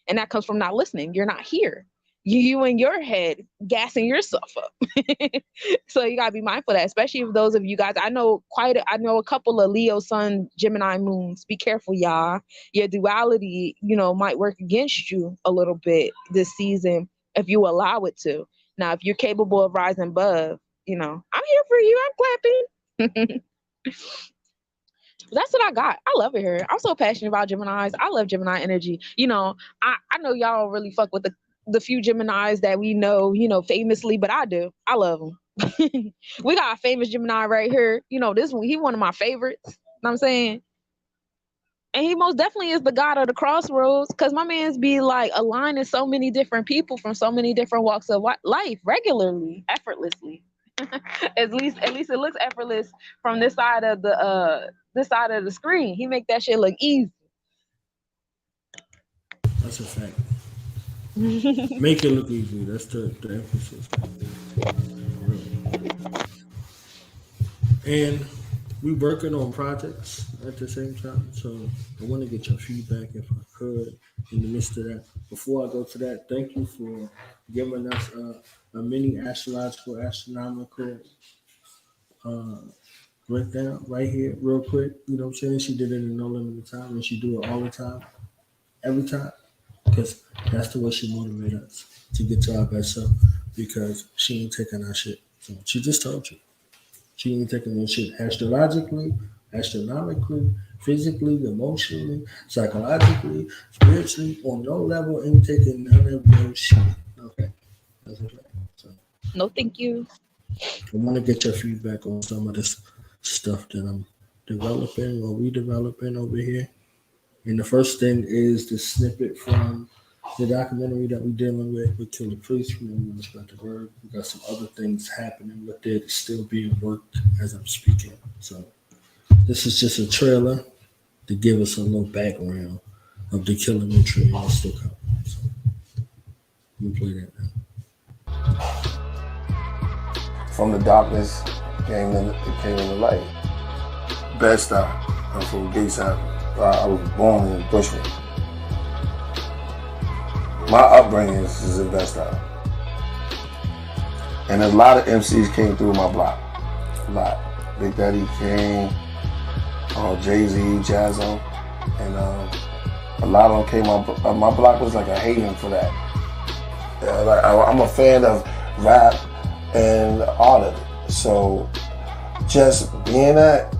[SPEAKER 5] And that comes from not listening. You're not here. You in your head gassing yourself up. So you gotta be mindful of that, especially if those of you guys, I know a couple of Leo Sun Gemini moons. Be careful, y'all. Your duality, might work against you a little bit this season if you allow it to. Now, if you're capable of rising above, I'm here for you. I'm clapping. That's what I got. I love it here. I'm so passionate about Geminis. I love Gemini energy. I know y'all don't really fuck with the few Geminis that we know, famously, but I do. I love them. We got a famous Gemini right here. This one, he one of my favorites. You know what I'm saying? And he most definitely is the god of the crossroads, because my man's be like aligning so many different people from so many different walks of life regularly, effortlessly. At least it looks effortless from this side of the screen. He make that shit look easy.
[SPEAKER 4] That's a fact. Make it look easy. That's the emphasis. And we working on projects at the same time. So I want to get your feedback, if I could, in the midst of that. Before I go to that, thank you for giving us a mini astronomical breakdown right here, real quick. You know what I'm saying? She did it in no limited time, and she do it all the time, every time, because that's the way she motivates us to get to our best self, because she ain't taking our shit. So she just told you. She ain't taking no shit astrologically, astronomically, physically, emotionally, psychologically, spiritually, on no level, ain't taking none of those shit. Okay. That's okay. So
[SPEAKER 5] No, thank you.
[SPEAKER 4] I want to get your feedback on some of this stuff that I'm developing or redeveloping over here. And the first thing is the snippet from The documentary that we're dealing with Kill the Priest, we don't respect the word. We got some other things happening with it. It's still being worked as I'm speaking. So this is just a trailer to give us a little background of the killing ritual that's still coming. So we play that now.
[SPEAKER 6] From the darkness came in the light. Best I'm from Gayside. I was born in Bushwick. My upbringing is in Best Style. And a lot of MCs came through my block. A lot. Big Daddy Kane, Jay-Z, Jazzo, and a lot of them came up. My block was like a haven for that. I'm a fan of rap and all of it. So just being that,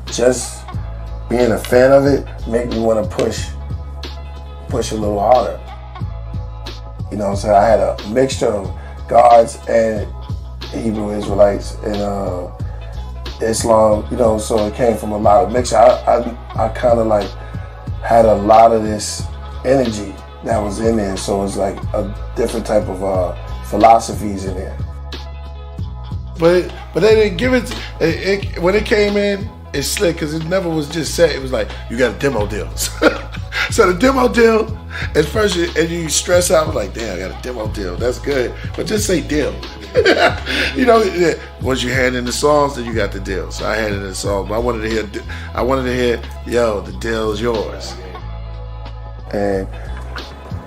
[SPEAKER 6] just being a fan of it, make me want to push a little harder. You know what I'm saying? I had a mixture of Guards and Hebrew Israelites and Islam, you know, so it came from a lot of mixture. I kind of like had a lot of this energy that was in there, so it's like a different type of philosophies in there.
[SPEAKER 7] But they didn't give it when it came in, it's slick because it never was just set. It was like, you got a demo deal. So the demo deal, at first you stress out, like, damn, I got a demo deal. That's good. But just say deal. You know, once you hand in the songs, then you got the deal. So I handed in the song, but I wanted to hear, yo, the deal's yours.
[SPEAKER 6] And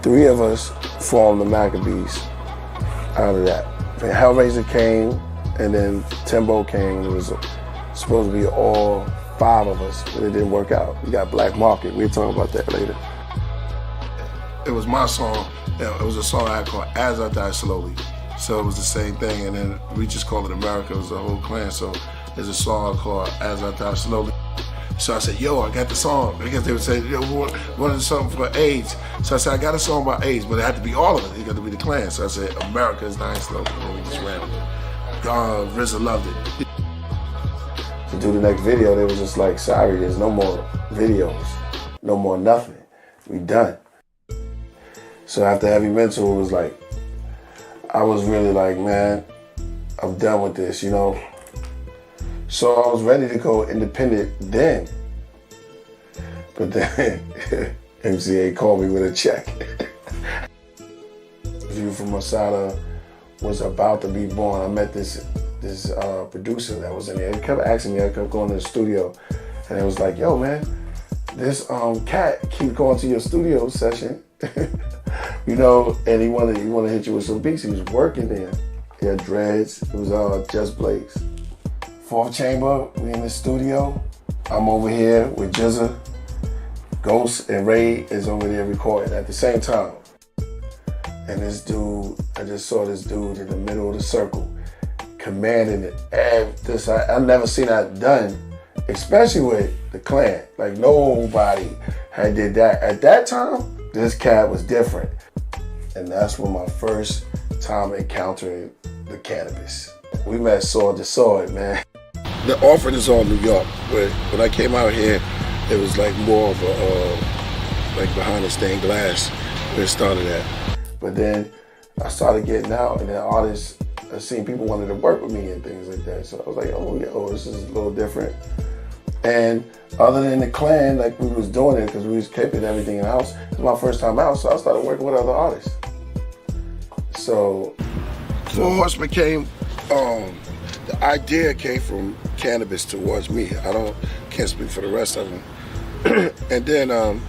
[SPEAKER 6] 3 of us formed the Maccabees out of that. And Hellraiser came, and then Timbo came, and it was supposed to be all 5 of us, but it didn't work out. We got Black Market. We'll talk about that later.
[SPEAKER 7] It was my song. It was a song I called As I Die Slowly. So it was the same thing, and then we just called it America. It was the whole clan. So there's a song called As I Die Slowly. So I said, yo, I got the song. Because they would say, yo, we wanted something for AIDS. So I said, I got a song about AIDS, but it had to be all of it. It got to be the clan. So I said, America is dying slowly. And we just ran with it. RZA loved it.
[SPEAKER 6] To do the next video, they was just like, sorry, there's no more videos, no more nothing. We done. So after Heavy Mental, it was like, I was really like, man, I'm done with this, you know? So I was ready to go independent then. But then MCA called me with a check. View from Masada was about to be born. I met this producer that was in there. He kept asking me, I kept going to the studio, and it was like, yo, man, this cat keep going to your studio session, you know, and he wanted to hit you with some beats. He was working there. He had dreads. It was Just Blaze. 4th chamber, we in the studio. I'm over here with Jizza. Ghost and Ray is over there recording at the same time. And this dude, I just saw this dude in the middle of the circle, commanding it. I never seen that done, especially with the clan. Like nobody had did that. At that time, this cat was different. And that's when my first time encountering the cannabis. We met sword to sword, man.
[SPEAKER 7] The offering is all New York. When I came out here, it was like more of a, like behind the stained glass where it started at.
[SPEAKER 6] But then I started getting out, and then artists, I seen people wanted to work with me and things like that. So I was like, oh, yo, this is a little different. And other than the clan, like we was doing it because we was keeping everything in the house. It was my first time out, so I started working with other artists. So,
[SPEAKER 7] Four Horsemen came, the idea came from cannabis towards me. Can't speak for the rest of them. And then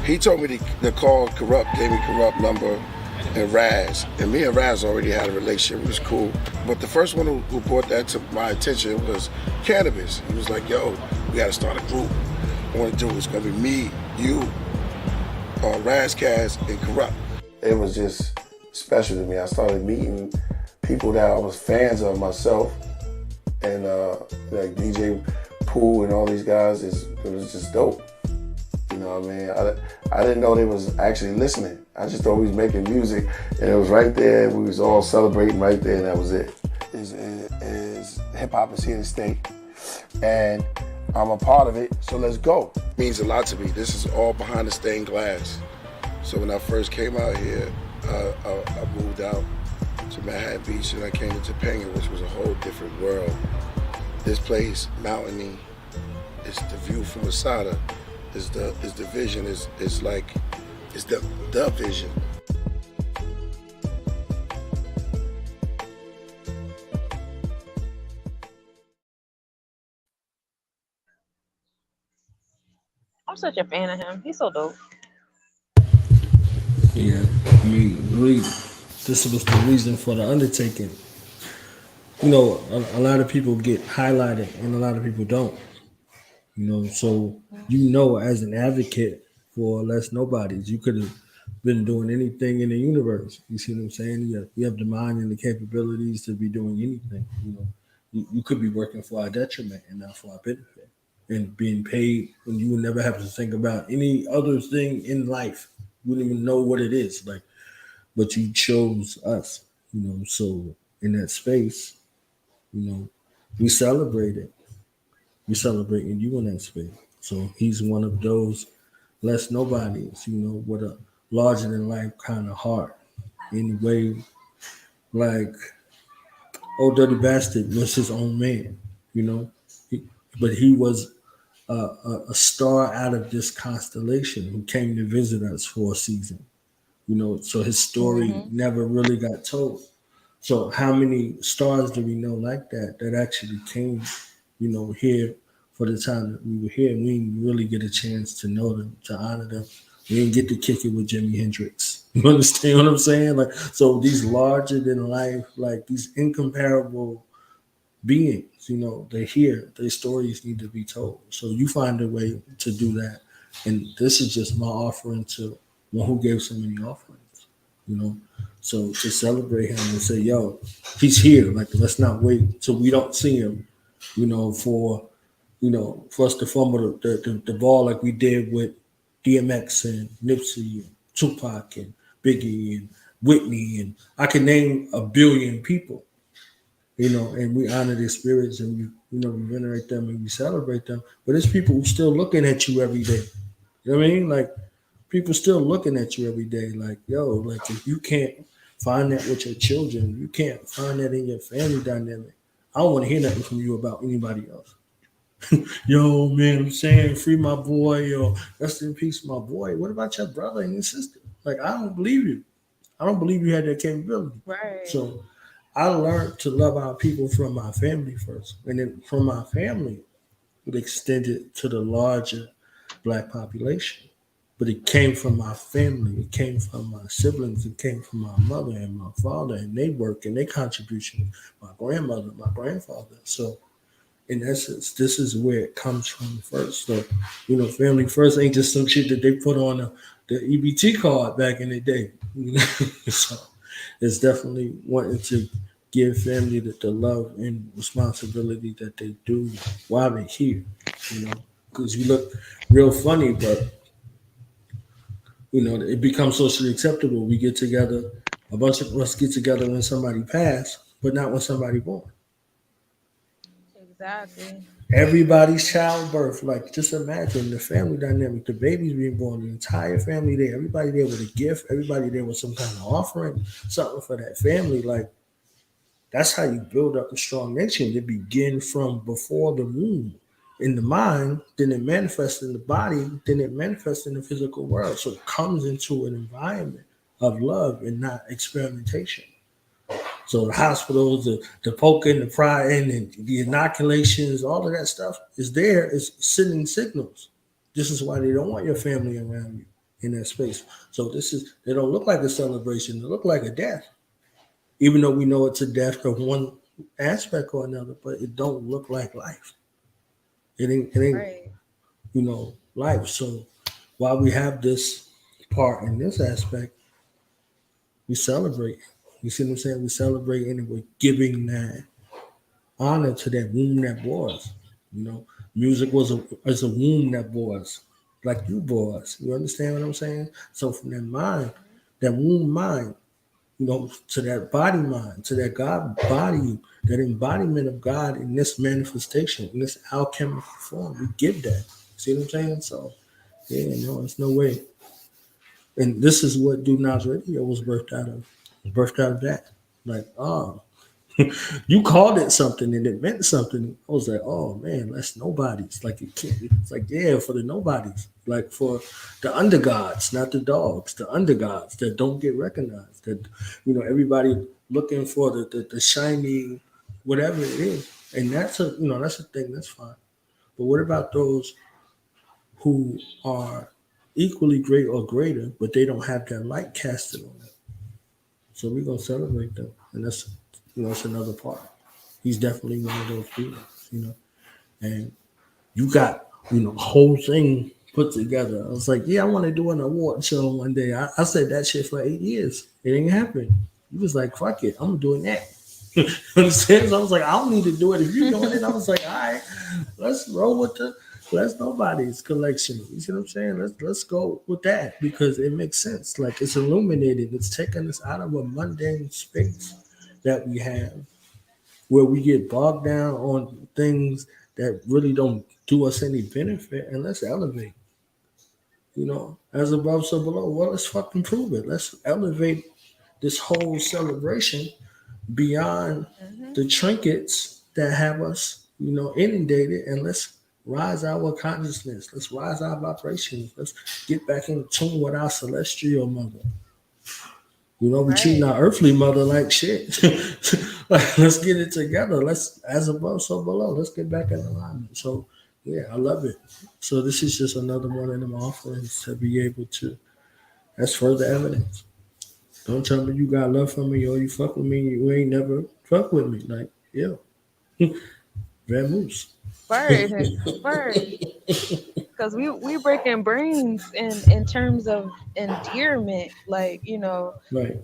[SPEAKER 7] he told me to call Corrupt, gave me Corrupt number, and Raz. And me and Raz already had a relationship, it was cool. But the first one who brought that to my attention was cannabis. He was like, yo, we gotta start a group. I wanna do it, it's gonna be me, you, Raz, Kaz, and Corrupt.
[SPEAKER 6] It was just special to me. I started meeting people that I was fans of myself, and like DJ Pooh and all these guys, it was just dope. You know what I mean? I didn't know they was actually listening. I just thought we was making music, and it was right there. We was all celebrating right there, and that was it. Hip hop is here to stay, and I'm a part of it, so let's go.
[SPEAKER 7] Means a lot to me. This is all behind the stained glass. So when I first came out here, I moved out to Manhattan Beach and I came to Topanga, which was a whole different world. This place, mountainy, it's the view from Masada, is the vision, is the vision.
[SPEAKER 5] I'm such a fan of him. He's so dope.
[SPEAKER 4] Yeah, I mean, really, this was the reason for the undertaking. You know, a lot of people get highlighted and a lot of people don't. You know, so you know, as an advocate for less nobodies, you could have been doing anything in the universe. You see what I'm saying? You have the mind and the capabilities to be doing anything. You know, you could be working for our detriment and not for our benefit, and being paid when you would never have to think about any other thing in life. You wouldn't even know what it is. Like, but you chose us. You know, so in that space, you know, we celebrate it. We celebrating you in that space. So he's one of those less nobodies, you know, with a larger than life kind of heart. In a way, like Old Dirty Bastard was his own man, you know, but he was a star out of this constellation who came to visit us for a season, you know. So his story never really got told. So how many stars do we know like that actually came, you know, here for the time that we were here? We didn't really get a chance to know them, to honor them. We didn't get to kick it with Jimi Hendrix. You understand what I'm saying? Like, so these larger than life, like these incomparable beings, you know, they're here. Their stories need to be told. So you find a way to do that. And this is just my offering to one who gave so many offerings, you know. So to celebrate him and say, yo, he's here. Like, let's not wait till we don't see him, you know, for us to fumble the ball like we did with DMX and Nipsey and Tupac and Biggie and Whitney. And I can name a billion people, you know, and we honor their spirits and we venerate them and we celebrate them. But it's people who still looking at you every day. You know what I mean? Like, people still looking at you every day. Like, yo, like if you can't find that with your children, you can't find that in your family dynamic, I don't want to hear nothing from you about anybody else. Yo, man, I'm saying free my boy, yo, rest in peace, my boy. What about your brother and your sister? Like, I don't believe you. I don't believe you had that capability.
[SPEAKER 5] Right.
[SPEAKER 4] So I learned to love our people from my family first. And then from my family, it extended to the larger black population. But it came from my family. It came from my siblings. It came from my mother and my father and their work and their contribution. My grandmother, my grandfather. So in essence, this is where it comes from first. So, you know, family first ain't just some shit that they put on the EBT card back in the day. You know? So it's definitely wanting to give family the love and responsibility that they do while they're here. You know, because you look real funny, but you know, it becomes socially acceptable. We get together, a bunch of us get together when somebody passed, but not when somebody born.
[SPEAKER 5] Exactly.
[SPEAKER 4] Everybody's childbirth, like just imagine the family dynamic, the babies being born, the entire family there, everybody there with a gift, everybody there with some kind of offering, something for that family. Like, that's how you build up a strong nation. It begins from before the womb in the mind, then it manifests in the body, then it manifests in the physical world. So it comes into an environment of love and not experimentation. So the hospitals, the poking, the prying, and the inoculations, all of that stuff is there. It's sending signals. This is why they don't want your family around you in that space. So they don't look like a celebration. They look like a death. Even though we know it's a death of one aspect or another, but it don't look like life. It ain't
[SPEAKER 5] Right.
[SPEAKER 4] life. So while we have this part in this aspect, we celebrate. You see what I'm saying? We celebrate and we're giving that honor to that womb that bore us. You know, music is a womb that bore us, like you bore us. You understand what I'm saying? So from that mind, that womb mind, to that body mind, to that God body, that embodiment of God in this manifestation, in this alchemical form. We give that. See what I'm saying? So, yeah, no, there's no way. And this is what Do Not's Radio was birthed out of. Birthed out of that. Like, oh, you called it something and it meant something. I was like, oh man, that's nobodies. Like it can't. It's like yeah, for the nobodies, like for the undergods, not the dogs, the undergods that don't get recognized. That everybody looking for the shiny, whatever it is, and that's a thing. That's fine. But what about those who are equally great or greater, but they don't have that light casted on them? So we're gonna celebrate them, and that's another part. He's definitely one of those people, and you got a whole thing put together. I was like, yeah, I want to do an award show one day. I said that shit for 8 years. It ain't happened. He was like, fuck it, I'm doing that. Understand? So I was like, I don't need to do it if you're doing it. I was like, all right, let's roll with the Let's Nobody's collection. You see what I'm saying? Let's go with that because it makes sense. Like it's illuminated. It's taking us out of a mundane space that we have where we get bogged down on things that really don't do us any benefit, and let's elevate. As above, so below. Well, let's fucking prove it. Let's elevate this whole celebration beyond the trinkets that have us, inundated, and let's rise our consciousness. Let's rise our vibrations. Let's get back in tune with our celestial mother. We treating
[SPEAKER 5] Right.
[SPEAKER 4] our earthly mother like shit. Like, let's get it together. Let's, as above, so below. Let's get back in alignment. So, yeah, I love it. So this is just another one of them offerings to be able to. That's further evidence. Don't tell me you got love for me or you fuck with me. You ain't never fuck with me. Like, yeah, vamoose.
[SPEAKER 5] Word. Word. Because we breaking brains in terms of endearment. Like,
[SPEAKER 4] Right,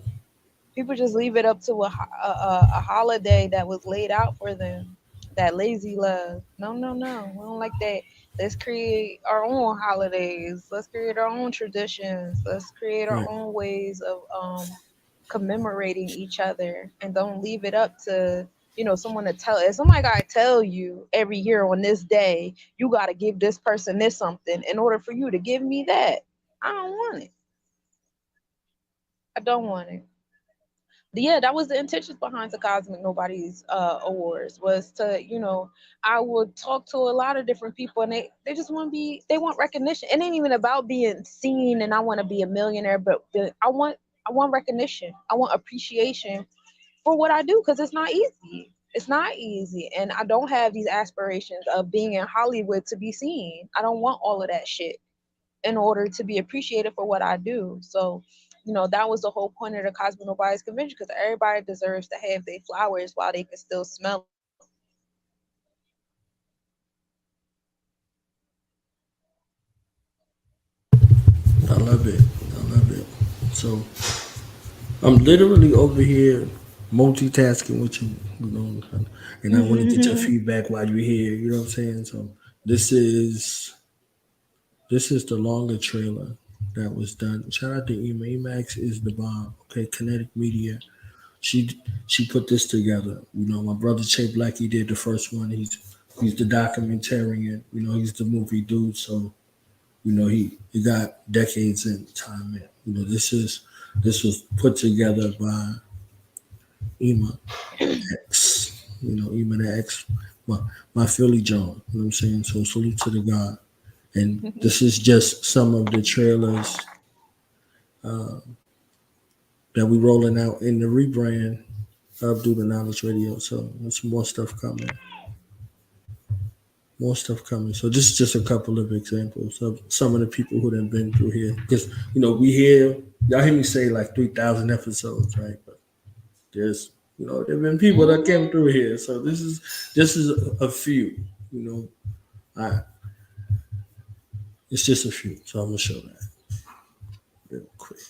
[SPEAKER 5] people just leave it up to a holiday that was laid out for them. That lazy love. No, no, no. We don't like that. Let's create our own holidays. Let's create our own traditions. Let's create our
[SPEAKER 4] right.
[SPEAKER 5] own ways of commemorating each other, and don't leave it up to someone to tell. If somebody gotta tell you every year on this day you gotta give this person this something in order for you to give me that, I don't want it. I don't want it. Yeah, that was the intentions behind the Cosmic Nobody's awards, was to, I would talk to a lot of different people, and they just want to be, they want recognition. It ain't even about being seen and I want to be a millionaire, but I want recognition. I want appreciation for what I do, because it's not easy. It's not easy, and I don't have these aspirations of being in Hollywood to be seen. I don't want all of that shit in order to be appreciated for what I do. So, that was the whole point of the Cosmic Nobody's convention, because everybody deserves to have their flowers while they can still smell.
[SPEAKER 4] I love it. I love it. So I'm literally over here multitasking with you, and I want to get your feedback while you're here. You know what I'm saying? So this is this is the longer trailer that was done. Shout out to Ema. Emax is the bomb. Okay, Kinetic Media. She put this together. My brother Che Black, he did the first one. He's the documentarian. He's the movie dude. So he got decades in time in. This was put together by Ema X. Ema the X, my Philly John. You know what I'm saying? So salute to the God. And this is just some of the trailers that we rolling out in the rebrand of Do the Knowledge Radio. So there's more stuff coming. More stuff coming. So this is just a couple of examples of some of the people who have been through here. Because we hear y'all hear me say like 3,000 episodes, right? But there's there've been people that came through here. So this is a few. I It's just a few. So I'm gonna show that real quick.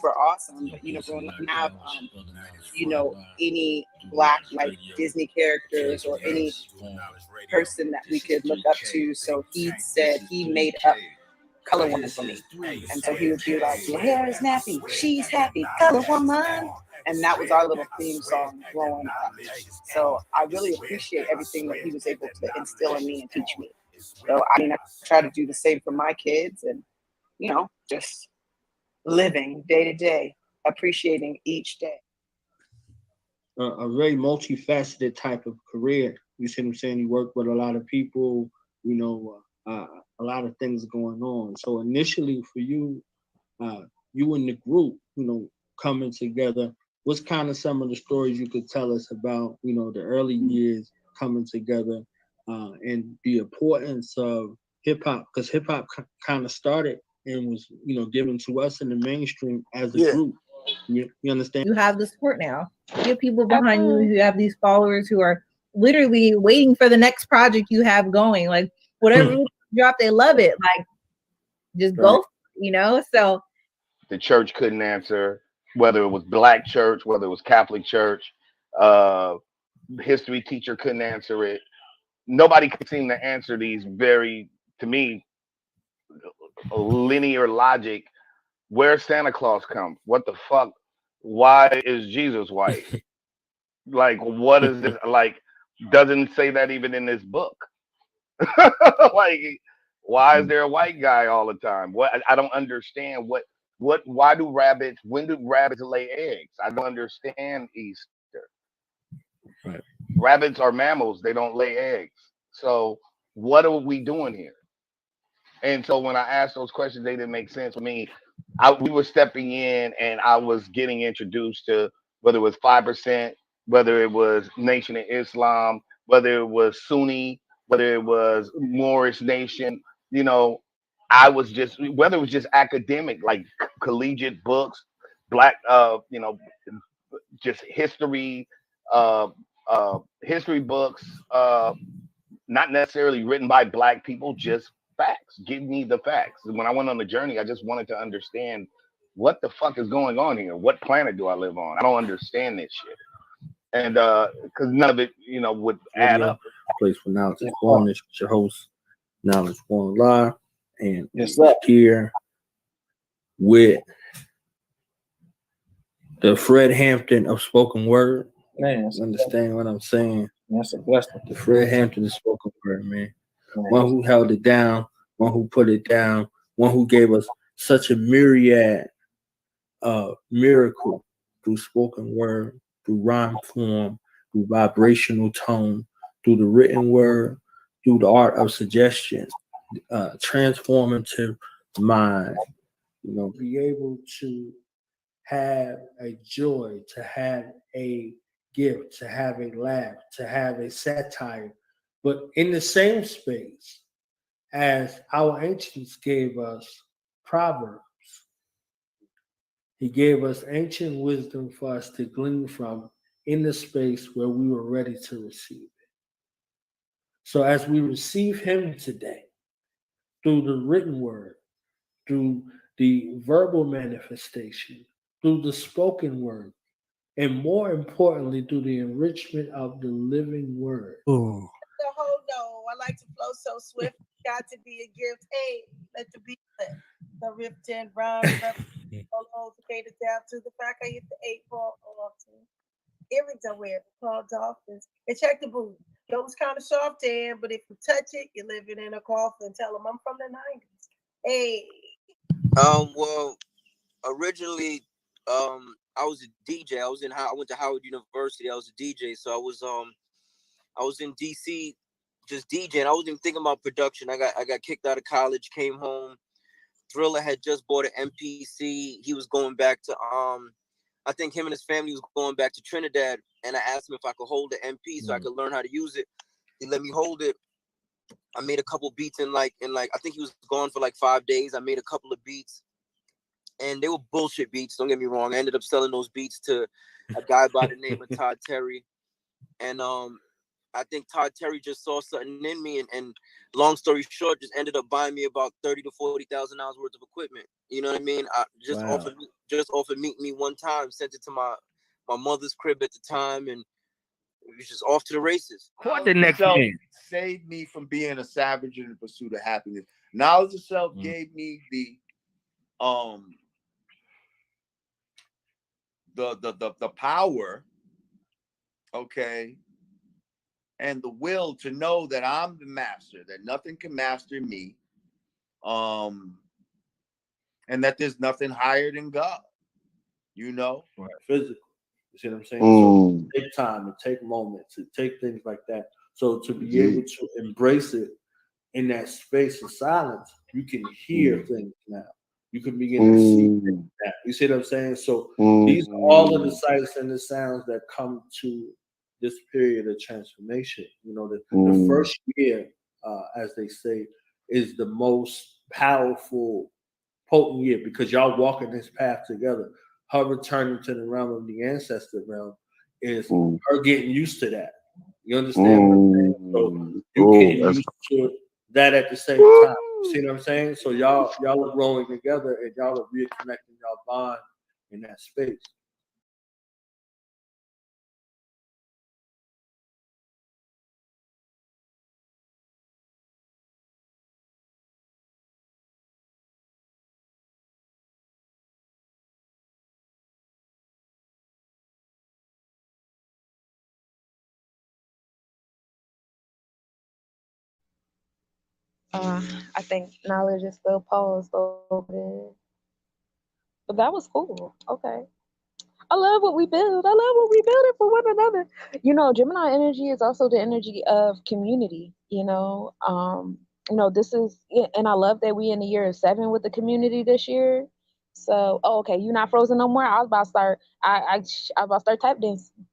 [SPEAKER 8] super awesome. But you know, growing up, we have you know, any Black like Disney characters or any person that we could look up to. So he said he made up Color Woman for me, and so he would be like, "Your hair is nappy, she's happy, Color Woman," and that was our little theme song growing up. So I really appreciate everything that he was able to instill in me and teach me. So I mean, I try to do the same for my kids, and you know, just living day to day, appreciating each day.
[SPEAKER 9] A very multifaceted type of career. You see what I'm saying? You work with a lot of people, you know, a lot of things going on. So initially for you, you and the group, you know, coming together, what's kind of some of the stories you could tell us about, you know, the early years coming together and the importance of hip hop? Because hip hop kind of started and was, you know, given to us in the mainstream as a group. You understand?
[SPEAKER 10] You have the support now. You have people behind you who have these followers who are literally waiting for the next project you have going. Like whatever you drop, they love it. Like just go, you know? So
[SPEAKER 11] the church couldn't answer, whether it was Black church, whether it was Catholic church, history teacher couldn't answer it. Nobody could seem to answer these very, to me, linear logic. Where's Santa Claus come? What the fuck? Why is Jesus white? Like, what is this? Like, doesn't say that even in this book. Like, why is there a white guy all the time? What? I don't understand. Why do rabbits? When do rabbits lay eggs? I don't understand Easter.
[SPEAKER 9] Right.
[SPEAKER 11] Rabbits are mammals. They don't lay eggs. So what are we doing here? And so when I asked those questions, they didn't make sense to me. We were stepping in, and I was getting introduced to whether it was 5%, whether it was Nation of Islam, whether it was Sunni, whether it was Moorish Nation. You know, I was just, whether it was just academic, like collegiate books, Black, you know, just history, history books, not necessarily written by Black people, just facts. Give me the facts. When I went on the journey, I just wanted to understand what the fuck is going on here. What planet do I live on? I don't understand this shit. And because none of it, you know, would add up.
[SPEAKER 9] Place for knowledgebornallah. It's your host, knowledgebornallah, and here with the Fred Hampton of spoken word.
[SPEAKER 12] Man,
[SPEAKER 9] understand what I'm saying?
[SPEAKER 12] That's a blessing.
[SPEAKER 9] The Fred Hampton of spoken word, man. One who held it down, one who put it down, one who gave us such a myriad of miracle through spoken word, through rhyme form, through vibrational tone, through the written word, through the art of suggestion, transformative mind. You know, be able to have a joy, to have a gift, to have a laugh, to have a satire, but in the same space as our ancients gave us proverbs. He gave us ancient wisdom for us to glean from in the space where we were ready to receive it. So as we receive him today, through the written word, through the verbal manifestation, through the spoken word, and more importantly, through the enrichment of the living word.
[SPEAKER 13] The whole no, I like to flow so swift, got to be a gift. Hey, let the beat flip. The rip 10 rhymes, okay, the down to the fact I hit the 8 ball often. Earrings I wear, called dolphins. And check the boot. It was kind of soft Dan, but if you touch it, you're living in a coffin. Tell them I'm from the 90s. Hey.
[SPEAKER 14] Well, originally, I was a DJ. I went to Howard University. I was a DJ, so I was in DC, just DJing. I wasn't even thinking about production. I got kicked out of college, came home. Thriller had just bought an MPC. He was going back to I think him and his family was going back to Trinidad, and I asked him if I could hold the MP so I could learn how to use it. He let me hold it. I made a couple beats in like I think he was gone for like 5 days. I made a couple of beats. And they were bullshit beats, don't get me wrong. I ended up selling those beats to a guy by the name of Todd Terry. And I think Todd Terry just saw something in me, and long story short, just ended up buying me about $30,000 to $40,000 worth of equipment. You know what I mean? just offered meet me one time, sent it to my mother's crib at the time, and it was just off to the races.
[SPEAKER 12] What the next thing saved me from being a savage in the pursuit of happiness. Knowledge of self gave me the power, okay, and the will to know that I'm the master, that nothing can master me, and that there's nothing higher than God, you know?
[SPEAKER 9] Right. Physical. You see what I'm saying? So take time and take moments and take things like that. So to be able to embrace it in that space of silence, you can hear things now. You can begin to see things now. You see what I'm saying? So these are all of the sights and the sounds that come to this period of transformation. You know, the first year, as they say, is the most powerful, potent year because y'all walking this path together. Her returning to the realm of the ancestor realm is her getting used to that. You understand what I'm saying? So you getting used to that at the same time. You see what I'm saying? So y'all are growing together and y'all are reconnecting y'all bond in that space.
[SPEAKER 5] I think knowledge is still paused over there. But that was cool. Okay. I love what we build. I love what we building for one another. You know, Gemini energy is also the energy of community, this is, and I love that we in the year of 7 with the community this year. So, okay, you're not frozen no more. I was about to start, I was about to start tap dancing.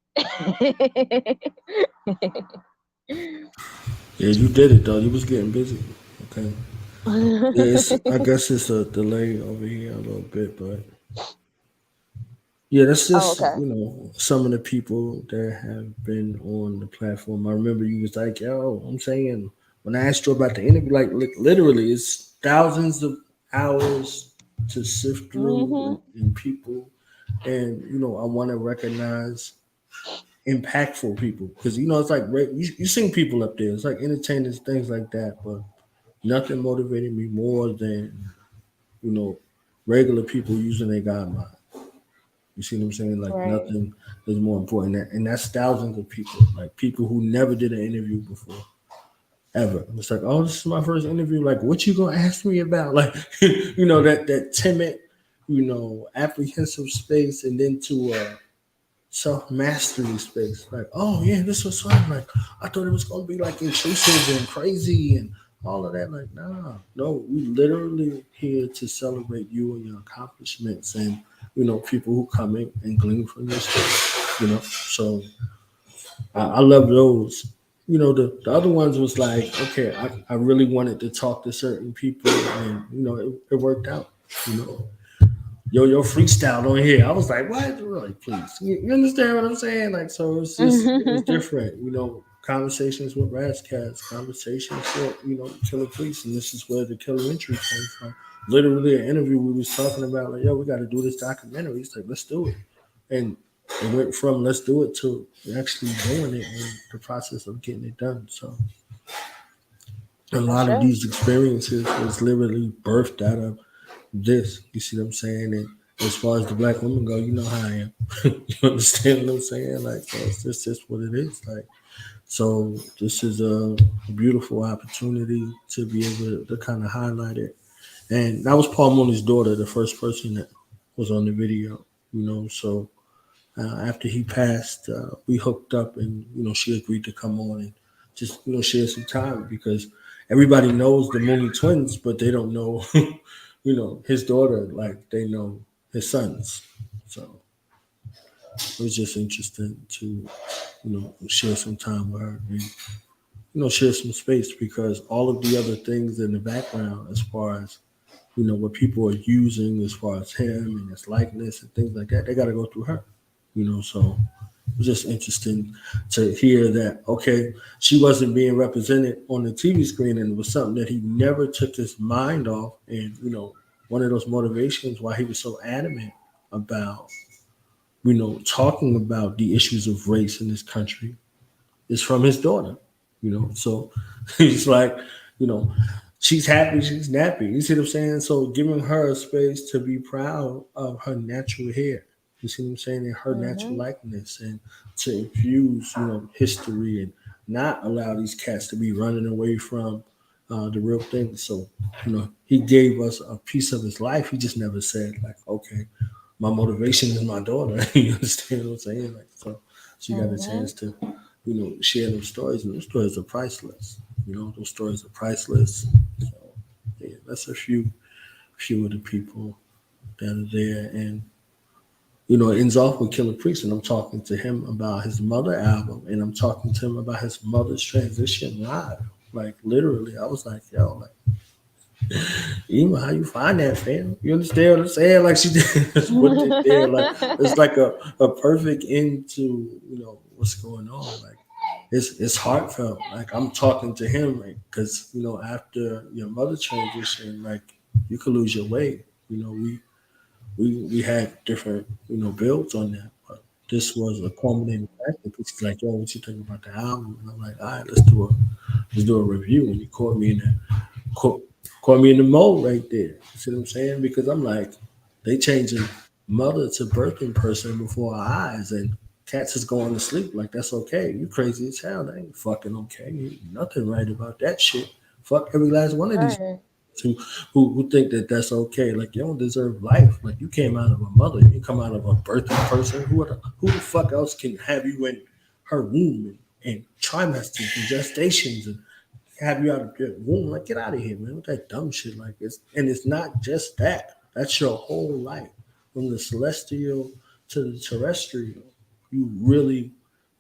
[SPEAKER 4] Yeah, you did it though. You was getting busy. Okay. Yeah, I guess it's a delay over here a little bit, but yeah, that's just some of the people that have been on the platform. I remember you was like, "Yo, I'm saying when I asked you about the interview, like literally, it's thousands of hours to sift through and people, and I want to recognize impactful people because it's like you seen people up there. It's like entertainers, things like that, but nothing motivated me more than regular people using their God mind. You see what I'm saying? Like nothing is more important, and that's thousands of people, like people who never did an interview before, ever. It's like, oh, this is my first interview. Like, what you gonna ask me about? Like, that timid, apprehensive space, and then to self-mastery space. Like, oh yeah, this was fun. Like, I thought it was gonna be like intrusive and crazy and all of that. Like, no, we literally here to celebrate you and your accomplishments and people who come in and glean from your space. So I love those. The other ones was like, okay, I really wanted to talk to certain people and it worked out. Yo freestyle on here. I was like, what? Like, please. You understand what I'm saying? Like, so it's just it was different, conversations with Razzcats, conversations with, Killer Priest, and this is where the Killer Entry came from. Literally an interview we was talking about, like, yo, we got to do this documentary. He's like, let's do it. And it went from let's do it to actually doing it and the process of getting it done. So a lot of these experiences was literally birthed out of this. You see what I'm saying? And as far as the Black women go, you know how I am. You understand what I'm saying? Like, so it's just what it is. Like, so this is a beautiful opportunity to be able to kind of highlight it. And that was Paul Mooney's daughter, the first person that was on the video, so after he passed, we hooked up and, she agreed to come on and just, share some time because everybody knows the Mooney twins, but they don't know, his daughter, like they know his sons. So it was just interesting to, share some time with her and, share some space because all of the other things in the background as far as, what people are using as far as him and his likeness and things like that, they got to go through her, so it was just interesting to hear that, okay, she wasn't being represented on the TV screen and it was something that he never took his mind off. And, one of those motivations why he was so adamant about, you know, talking about the issues of race in this country is from his daughter, you know. So he's like, you know, she's happy, she's nappy. You see what I'm saying? So giving her a space to be proud of her natural hair. You see what I'm saying? And her natural likeness, and to infuse, you know, history, and not allow these cats to be running away from the real thing. So, you know, he gave us a piece of his life. He just never said, like, okay, my motivation is my daughter. You understand what I'm saying? Like, so she got a chance to, you know, share those stories, and those stories are priceless. You know, those stories are priceless. So, yeah, that's a few of the people that are there. And, you know, it ends off with Killer Priest, and I'm talking to him about his Mother album, and I'm talking to him about his mother's transition live. Like, literally, I was like, yo, like, Ema, how you find that, fam? You understand what I'm saying? Like, she just put it there. Like, it's like a perfect end to, you know, what's going on. Like, it's heartfelt. Like, I'm talking to him, like, because, you know, after your mother transition, like, you could lose your way. You know, we had different, you know, builds on that, but this was a culminating factor. It's like, yo, what you think about the album? And I'm like, all right, let's do a review. And he caught me in the mode right there. You see what I'm saying? Because I'm like, they changing mother to birthing person before our eyes, and cats is going to sleep. Like, that's okay. You crazy as hell. That ain't fucking okay. Ain't nothing right about that shit. Fuck every last one of these who think that that's okay. Like, you don't deserve life. Like, you came out of a mother. You come out of a birthing person. Who the fuck else can have you in her womb and trimesters and gestations and have you out of your womb? Like, get out of here, man, with that dumb shit. Like, it's not just that. That's your whole life. From the celestial to the terrestrial. You really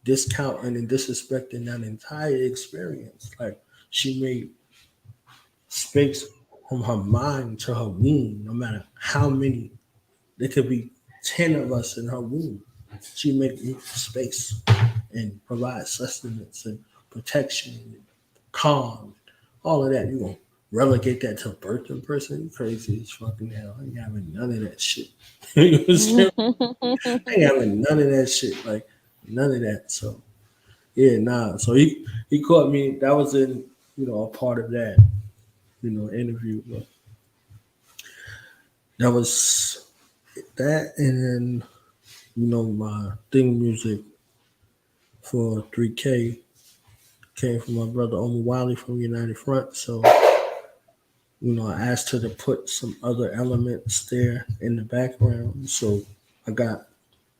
[SPEAKER 4] discounting and disrespecting that entire experience. Like, she made space from her mind to her womb, no matter how many. There could be 10 of us in her womb. She make space and provide sustenance and protection and calm, all of that. You gonna relegate that to a birthing person? You crazy as fucking hell. I ain't having none of that shit. You understand? I ain't having none of that shit. Like, none of that. So yeah, nah. So he caught me. That was in, you know, a part of that, you know, interview. But that was that, and then, you know, my theme music for 3K came from my brother Omar Wiley from United Front. So, you know, I asked her to put some other elements there in the background. So I got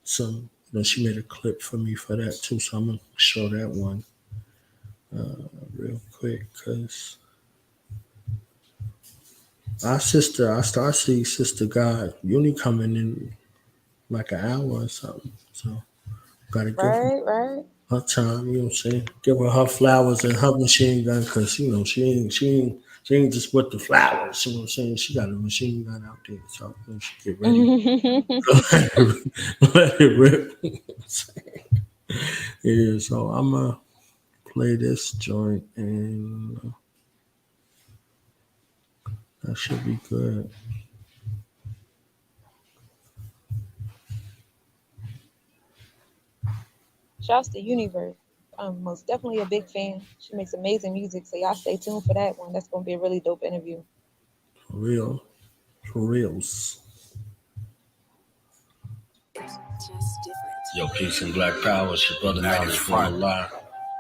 [SPEAKER 4] some, you know, she made a clip for me for that too. So I'm gonna show that one real quick, because I see Sister God Uni coming in like an hour or something. So gotta give her time, you know what I'm saying? Give her flowers and her machine gun, because, you know, she ain't just with the flowers, you know what I'm saying? She got a machine gun out there, so when she get ready, let it rip. You know what I'm saying? Yeah, so I'm gonna play this joint, and that should be good.
[SPEAKER 5] Shouts to Universe. I'm most definitely a big fan. She makes amazing music, so y'all stay tuned for that one. That's gonna be a really dope interview.
[SPEAKER 4] For real. For reals.
[SPEAKER 15] Yo, peace and black power. It's your brother knowledgebornallah.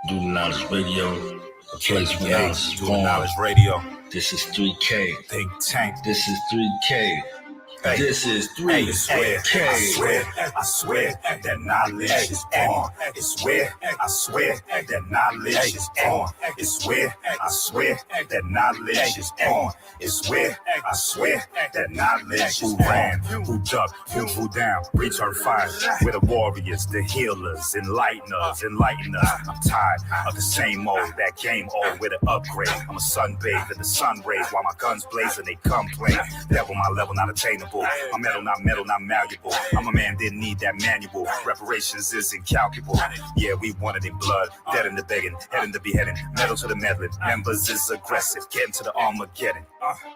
[SPEAKER 15] Do the Knowledge Radio. The place where knowledge is born. Knowledge Radio. This is 3K. Think Tank. This is 3K. Hey. This is 3K. I swear that knowledge is born. It's where I swear that knowledge is born. It's where I swear that knowledge is born. It's where I swear that knowledge is ran, who ducked, who down, return fire. We're the warriors, the healers, enlighteners, enlighten us. I'm tired of the same old, that game old with an upgrade. I'm a sunbather, the sun rays while my guns blaze and they come play. Level my level, not attainable. valuable. I'm metal, not malleable. I'm a man, didn't need that manual. Reparations is incalculable. Yeah, we want it in blood, dead in the begging, head in the beheading, metal to the meddling. Members is aggressive, getting to the Armageddon.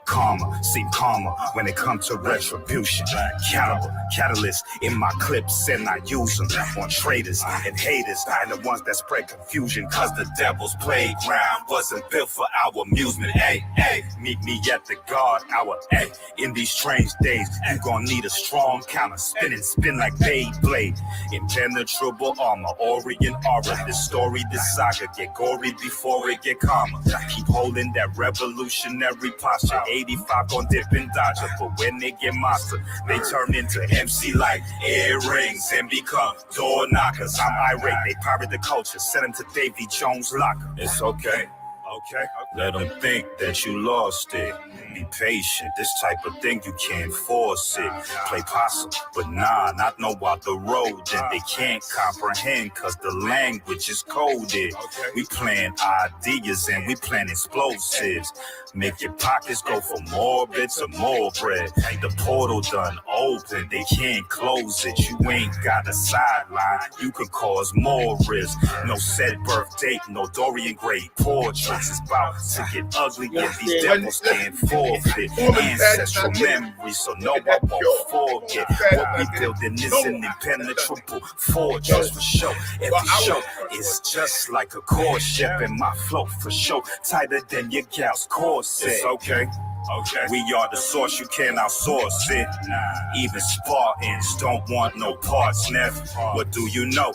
[SPEAKER 15] Karma, seem calmer when it comes to retribution. Cannibal, catalyst in my clips, and I use them on traitors and haters and the ones that spread confusion. Cause the devil's playground wasn't built for our amusement. Hey, hey, meet me at the guard hour. Hey, in these strange days, you gon' need a strong counter. Spin like Beyblade. Impenetrable armor, Orient aura. This story, this saga get gory before it get calmer. Keep holding that revolutionary posture. 85 gon' dip and dodge her, but when they get monster, they turn into MC like earrings and become door knockers. I'm irate, they pirate the culture, send them to Davy Jones' locker. It's okay. Okay, let them think that you lost it. Be patient, this type of thing you can't force it. Play possum, but nah, not know about the road that they can't comprehend, cause the language is coded. We plan ideas and we plan explosives. Make your pockets go for more bits or more bread. The portal done open, they can't close it. You ain't got a sideline, you can cause more risk. No set birth date, no Dorian Gray portraits. It's about to get ugly if these devils can't forfeit. Ancestral memories, so no I won't forget. What we building is an impenetrable fortress for sure. Every show is just like a core ship, and my flow for sure tighter than your gal's corset. It's okay. Okay. We are the source, you can't outsource it. Even Spartans don't want no parts, Nev. What do you know?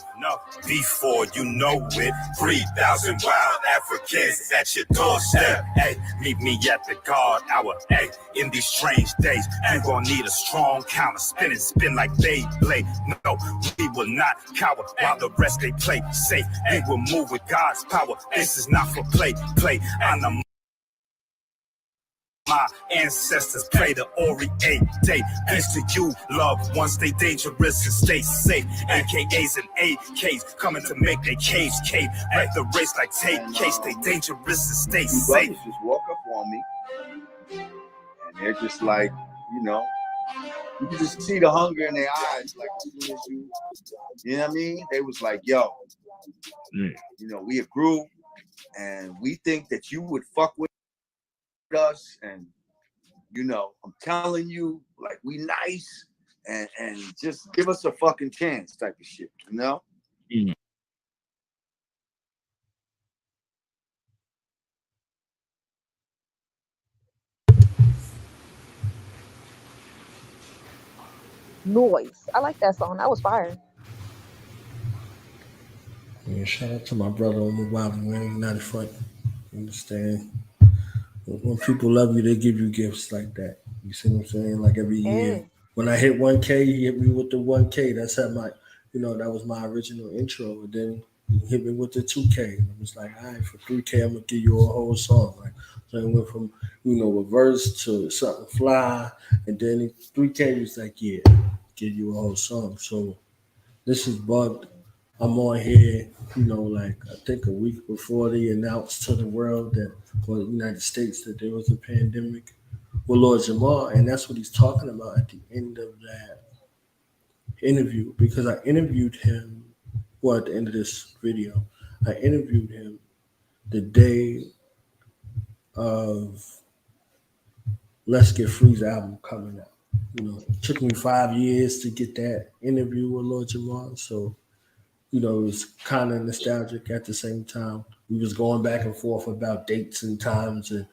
[SPEAKER 15] Before you know it, 3,000 wild Africans at your doorstep. Hey, meet me at the guard hour. Hey, in these strange days, you gon' need a strong counter. Spin like Beyblade. No, we will not cower while the rest they play safe. We will move with God's power. This is not for play. I'm the my ancestors pray the Ori 8 day. Peace to you, loved ones, stay dangerous and stay safe. AKAs and AKs coming to make their caves cave. Wreck the race like take case, stay dangerous and stay safe.
[SPEAKER 12] Just walk up on me, and they're just like, you know, you can just see the hunger in their eyes. Like as soon as you know what I mean? They was like, yo, you know, we a group, and we think that you would fuck with us, and you know, I'm telling you, like, we nice, and just give us a fucking chance type of shit, you know?
[SPEAKER 5] Noise. I like that song. That was fire.
[SPEAKER 4] Yeah, shout out to my brother on the Wild Wing, not front. Understand? When people love you, they give you gifts like that. You see what I'm saying? Like every year. When I hit 1K, he hit me with the 1K. That's how my, you know, that was my original intro. And then he hit me with the 2K. And I was like, all right, for 3K, I'm going to give you a whole song. Like, so it went from, you know, a verse to something fly. And then 3K was like, yeah, give you a whole song. So this is bugged. I'm on here, you know, like I think a week before they announced to the world that, or the United States, that there was a pandemic with Lord Jamar, and that's what he's talking about at the end of that interview. Because I interviewed him, well, at the end of this video, I interviewed him the day of Let's Get Free's album coming out. You know, it took me 5 years to get that interview with Lord Jamar, so. You know, it was kind of nostalgic at the same time. We was going back and forth about dates and times and,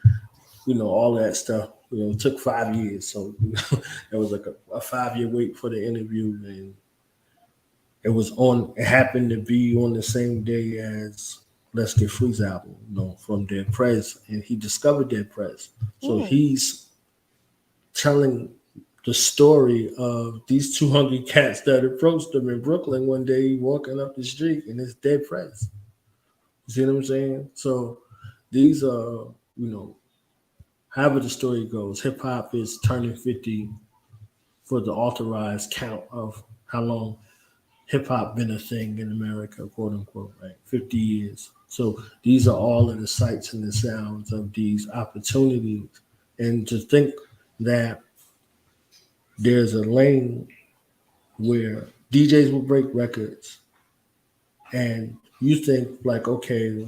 [SPEAKER 4] you know, all that stuff. You know, it took 5 years. So, you know, it was like a 5-year wait for the interview. And it happened to be on the same day as Let's Get Free's album, you know, from Dead Prez. And he discovered Dead Prez. So he's telling the story of these two hungry cats that approached him in Brooklyn one day walking up the street, and it's Dead Prez. You see what I'm saying? So these are, you know, however the story goes, hip hop is turning 50 for the authorized count of how long hip hop been a thing in America, quote unquote, right? 50 years. So these are all of the sights and the sounds of these opportunities. And to think that there's a lane where DJs will break records, and you think like, okay,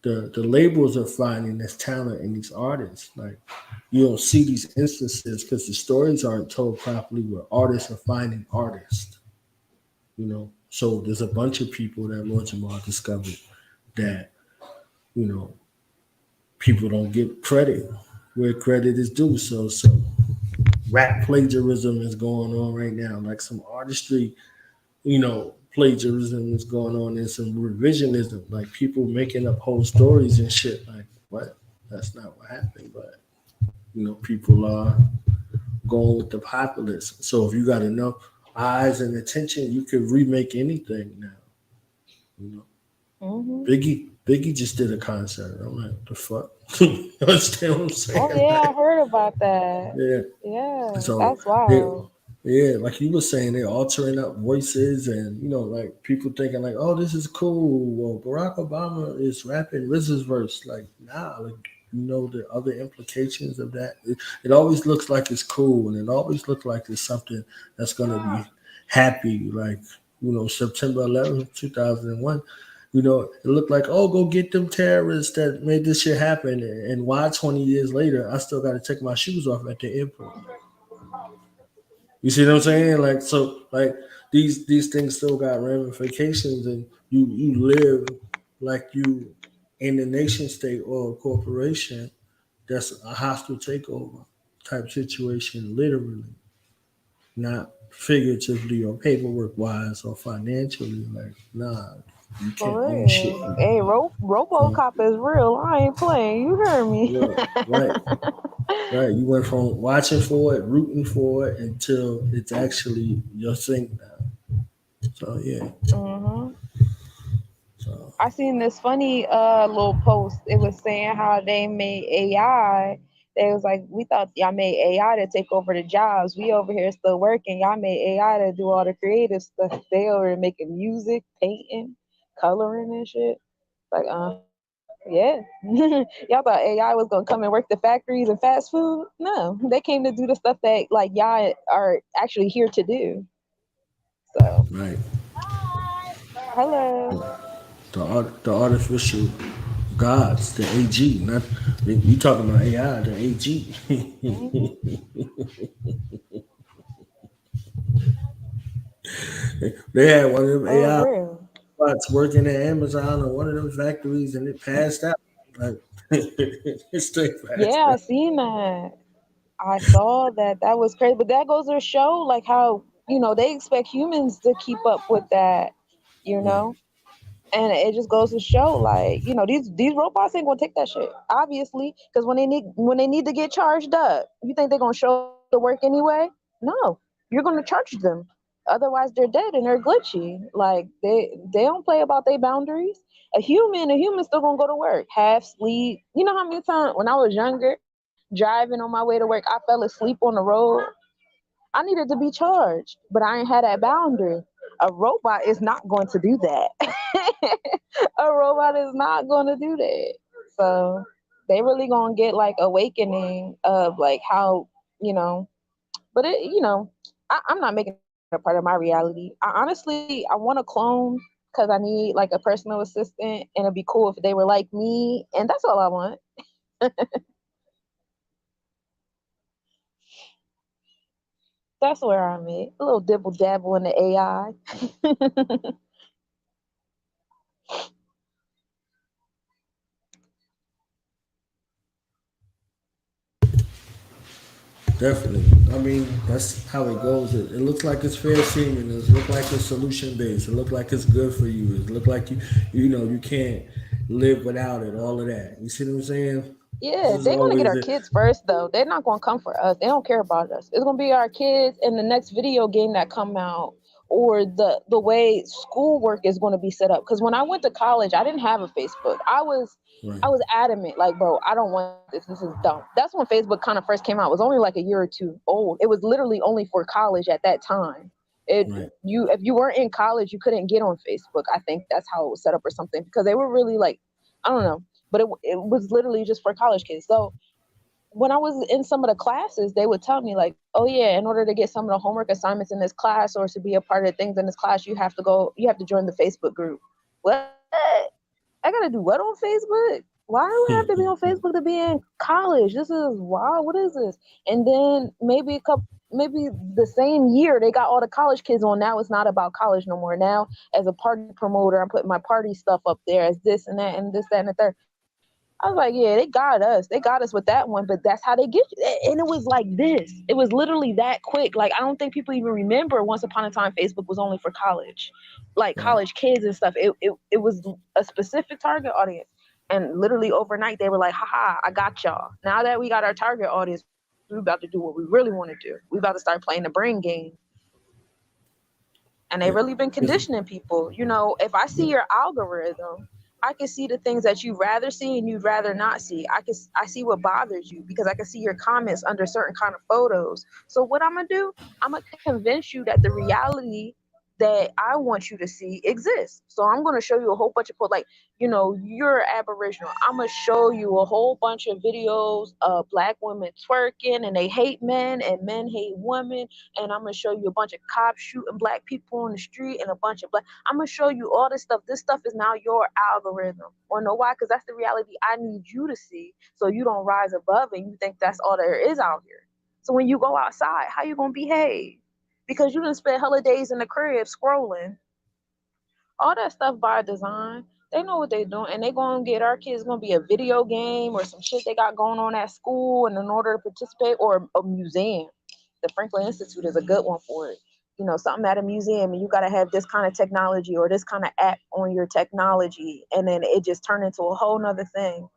[SPEAKER 4] the labels are finding this talent in these artists. Like you don't see these instances because the stories aren't told properly where artists are finding artists. You know, so there's a bunch of people that Lord Jamar discovered that, you know, people don't give credit where credit is due. So rap plagiarism is going on right now. Like some artistry, you know, plagiarism is going on and some revisionism, like people making up whole stories and shit. Like, what? That's not what happened. But, you know, people are going with the populace. So if you got enough eyes and attention, you could remake anything now. You know, Biggie just did a concert. I'm like, the fuck? You understand what I'm saying?
[SPEAKER 5] Oh yeah, I heard about that.
[SPEAKER 4] Yeah. So
[SPEAKER 5] That's wild.
[SPEAKER 4] yeah, like you were saying, they're altering up voices, and you know, like people thinking like, "Oh, this is cool." Well, Barack Obama is rapping RZA's verse. Like, nah, like you know the other implications of that. It always looks like it's cool, and it always looks like it's something that's gonna be happy. Like, you know, September 11th, 2001. You know, it looked like, oh, go get them terrorists that made this shit happen. And why 20 years later, I still got to take my shoes off at the airport. You see what I'm saying? Like, so, like, these things still got ramifications, and you live like you in a nation state or a corporation that's a hostile takeover type situation, literally, not figuratively or paperwork wise or financially. Like, nah, you can't
[SPEAKER 5] For
[SPEAKER 4] own shit.
[SPEAKER 5] real. Hey, RoboCop is real. I ain't playing. You heard me.
[SPEAKER 4] Yeah, right. Right. You went from watching for it, rooting for it, until it's actually your thing now. So yeah. So
[SPEAKER 5] I seen this funny little post. It was saying how they made AI. They was like, we thought y'all made AI to take over the jobs. We over here still working. Y'all made AI to do all the creative stuff. They over here making music, painting, coloring and shit. Like, yeah. Y'all thought AI was gonna come and work the factories and fast food? No, they came to do the stuff that like y'all are actually here to do. So,
[SPEAKER 4] right.
[SPEAKER 5] hello.
[SPEAKER 4] The artificial gods, the AG, not you talking about AI, the AG. They had one of them AI bots working at Amazon or one of them factories, and it passed out. Like it straight passed
[SPEAKER 5] Yeah, I
[SPEAKER 4] out.
[SPEAKER 5] seen that. I saw that. That was crazy. But that goes to show like how, they expect humans to keep up with that, you know? And it just goes to show like, these robots ain't gonna take that shit. Obviously, because when they need to get charged up, you think they're gonna show up to work anyway? No. You're gonna charge them. Otherwise they're dead and they're glitchy. Like they don't play about their boundaries. A human's still gonna go to work, half sleep. You know how many times when I was younger, driving on my way to work, I fell asleep on the road. I needed to be charged, but I ain't had that boundary. A robot is not going to do that. A robot is not going to do that. So they really gonna get like awakening of like how, but I'm not making it a part of my reality. I want a clone because I need like a personal assistant, and it'd be cool if they were like me, and that's all I want. That's where I'm at. A little dibble dabble in the AI.
[SPEAKER 4] Definitely. I mean, that's how it goes. It looks like it's fair seeming. It looks like it's solution based. It looks like it's good for you. It looks like you can't live without it. All of that. You see what I'm saying?
[SPEAKER 5] Yeah,
[SPEAKER 4] This is
[SPEAKER 5] they're gonna get
[SPEAKER 4] always
[SPEAKER 5] our
[SPEAKER 4] it.
[SPEAKER 5] kids first though. They're not gonna come for us. They don't care about us. It's gonna be our kids and the next video game that come out, or the way schoolwork is gonna be set up. Because when I went to college, I didn't have a Facebook. I was adamant, like, bro, I don't want this. This is dumb. That's when Facebook kind of first came out. It was only like a year or two old. It was literally only for college at that time. If you weren't in college, you couldn't get on Facebook. I think that's how it was set up or something, because they were really like, I don't know, but it was literally just for college kids. So when I was in some of the classes, they would tell me like, oh yeah, in order to get some of the homework assignments in this class or to be a part of things in this class, you have to join the Facebook group. What? I gotta do what on Facebook? Why do I have to be on Facebook to be in college? This is wow. What is this? And then maybe the same year they got all the college kids on. Now it's not about college no more. Now as a party promoter, I'm putting my party stuff up there as this and that and this, that, and the third. I was like, yeah, they got us. They got us with that one, but that's how they get you. And it was like this. It was literally that quick. Like, I don't think people even remember once upon a time Facebook was only for college, like college kids and stuff. It was a specific target audience. And literally overnight, they were like, haha, I got y'all. Now that we got our target audience, we're about to do what we really want to do. We're about to start playing the brain game. And they really been conditioning people. You know, if I see your algorithm, I can see the things that you'd rather see and you'd rather not see. I see what bothers you because I can see your comments under certain kind of photos. So what I'm gonna do, I'm gonna convince you that the reality that I want you to see exists. So I'm gonna show you a whole bunch of like, you know, you're Aboriginal. I'm gonna show you a whole bunch of videos of Black women twerking and they hate men and men hate women. And I'm gonna show you a bunch of cops shooting Black people on the street and a bunch of I'm gonna show you all this stuff. This stuff is now your algorithm. Wanna know why? Because that's the reality I need you to see, so you don't rise above and you think that's all there is out here. So when you go outside, how you gonna behave? Because you done spend hella days in the crib scrolling. All that stuff by design. They know what they're doing, and they gonna get our kids gonna be a video game or some shit they got going on at school, and in order to participate, or a museum. The Franklin Institute is a good one for it. You know, something at a museum, and you gotta have this kind of technology or this kind of app on your technology, and then it just turned into a whole nother thing.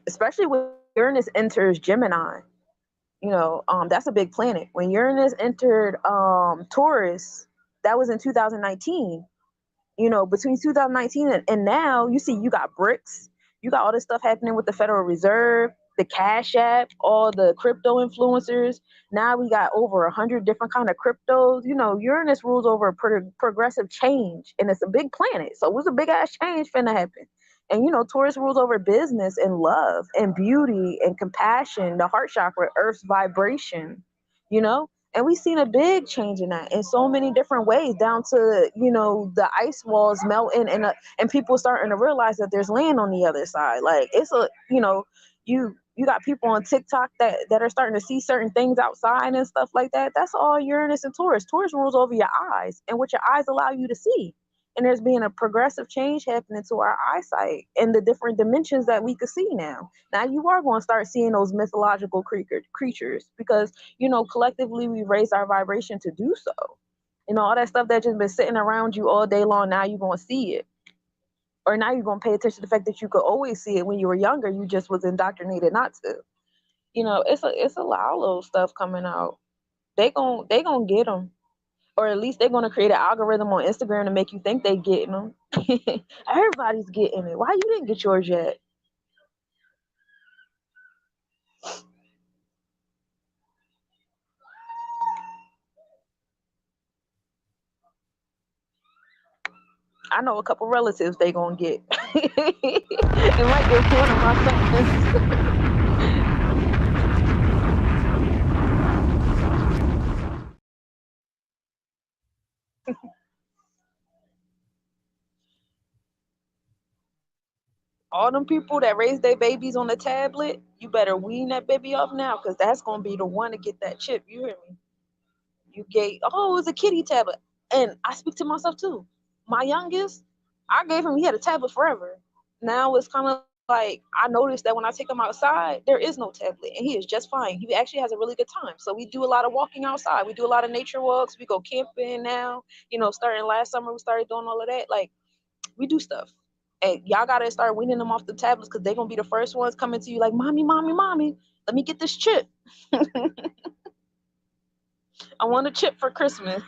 [SPEAKER 5] Especially when Uranus enters Gemini. You know, that's a big planet. When Uranus entered Taurus, that was in 2019. You know, between 2019 and now, you see, you got BRICS, you got all this stuff happening with the Federal Reserve, the Cash App, all the crypto influencers. Now we got over 100 different kind of cryptos. You know, Uranus rules over progressive change, and it's a big planet, so it was a big ass change finna happen. And you know, Taurus rules over business and love and beauty and compassion, the heart chakra, Earth's vibration. You know, and we've seen a big change in that in so many different ways, down to, you know, the ice walls melting and people starting to realize that there's land on the other side. Like, it's a, you know, you got people on TikTok that are starting to see certain things outside and stuff like that. That's all Uranus and Taurus. Taurus rules over your eyes and what your eyes allow you to see. And there's been a progressive change happening to our eyesight and the different dimensions that we could see now. Now you are going to start seeing those mythological creatures because, you know, collectively we raise our vibration to do so. You know, all that stuff that just been sitting around you all day long, now you're going to see it. Or now you're going to pay attention to the fact that you could always see it when you were younger. You just was indoctrinated not to. You know, it's a lot of little stuff coming out. They gon' get them. Or at least they're going to create an algorithm on Instagram to make you think they getting them. Everybody's getting it. Why you didn't get yours yet? I know a couple relatives they going to get. It might get one of my sons. All them people that raise their babies on the tablet, you better wean that baby off now, because that's going to be the one to get that chip. You hear me? You gave, oh, it's a kitty tablet. And I speak to myself too. My youngest, I gave him, he had a tablet forever. Now it's kind of like, I noticed that when I take him outside, there is no tablet and he is just fine. He actually has a really good time. So we do a lot of walking outside. We do a lot of nature walks. We go camping now. You know, starting last summer, we started doing all of that. Like, we do stuff. And y'all got to start weaning them off the tablets, because they're going to be the first ones coming to you like, mommy, mommy, mommy, let me get this chip. I want a chip for Christmas.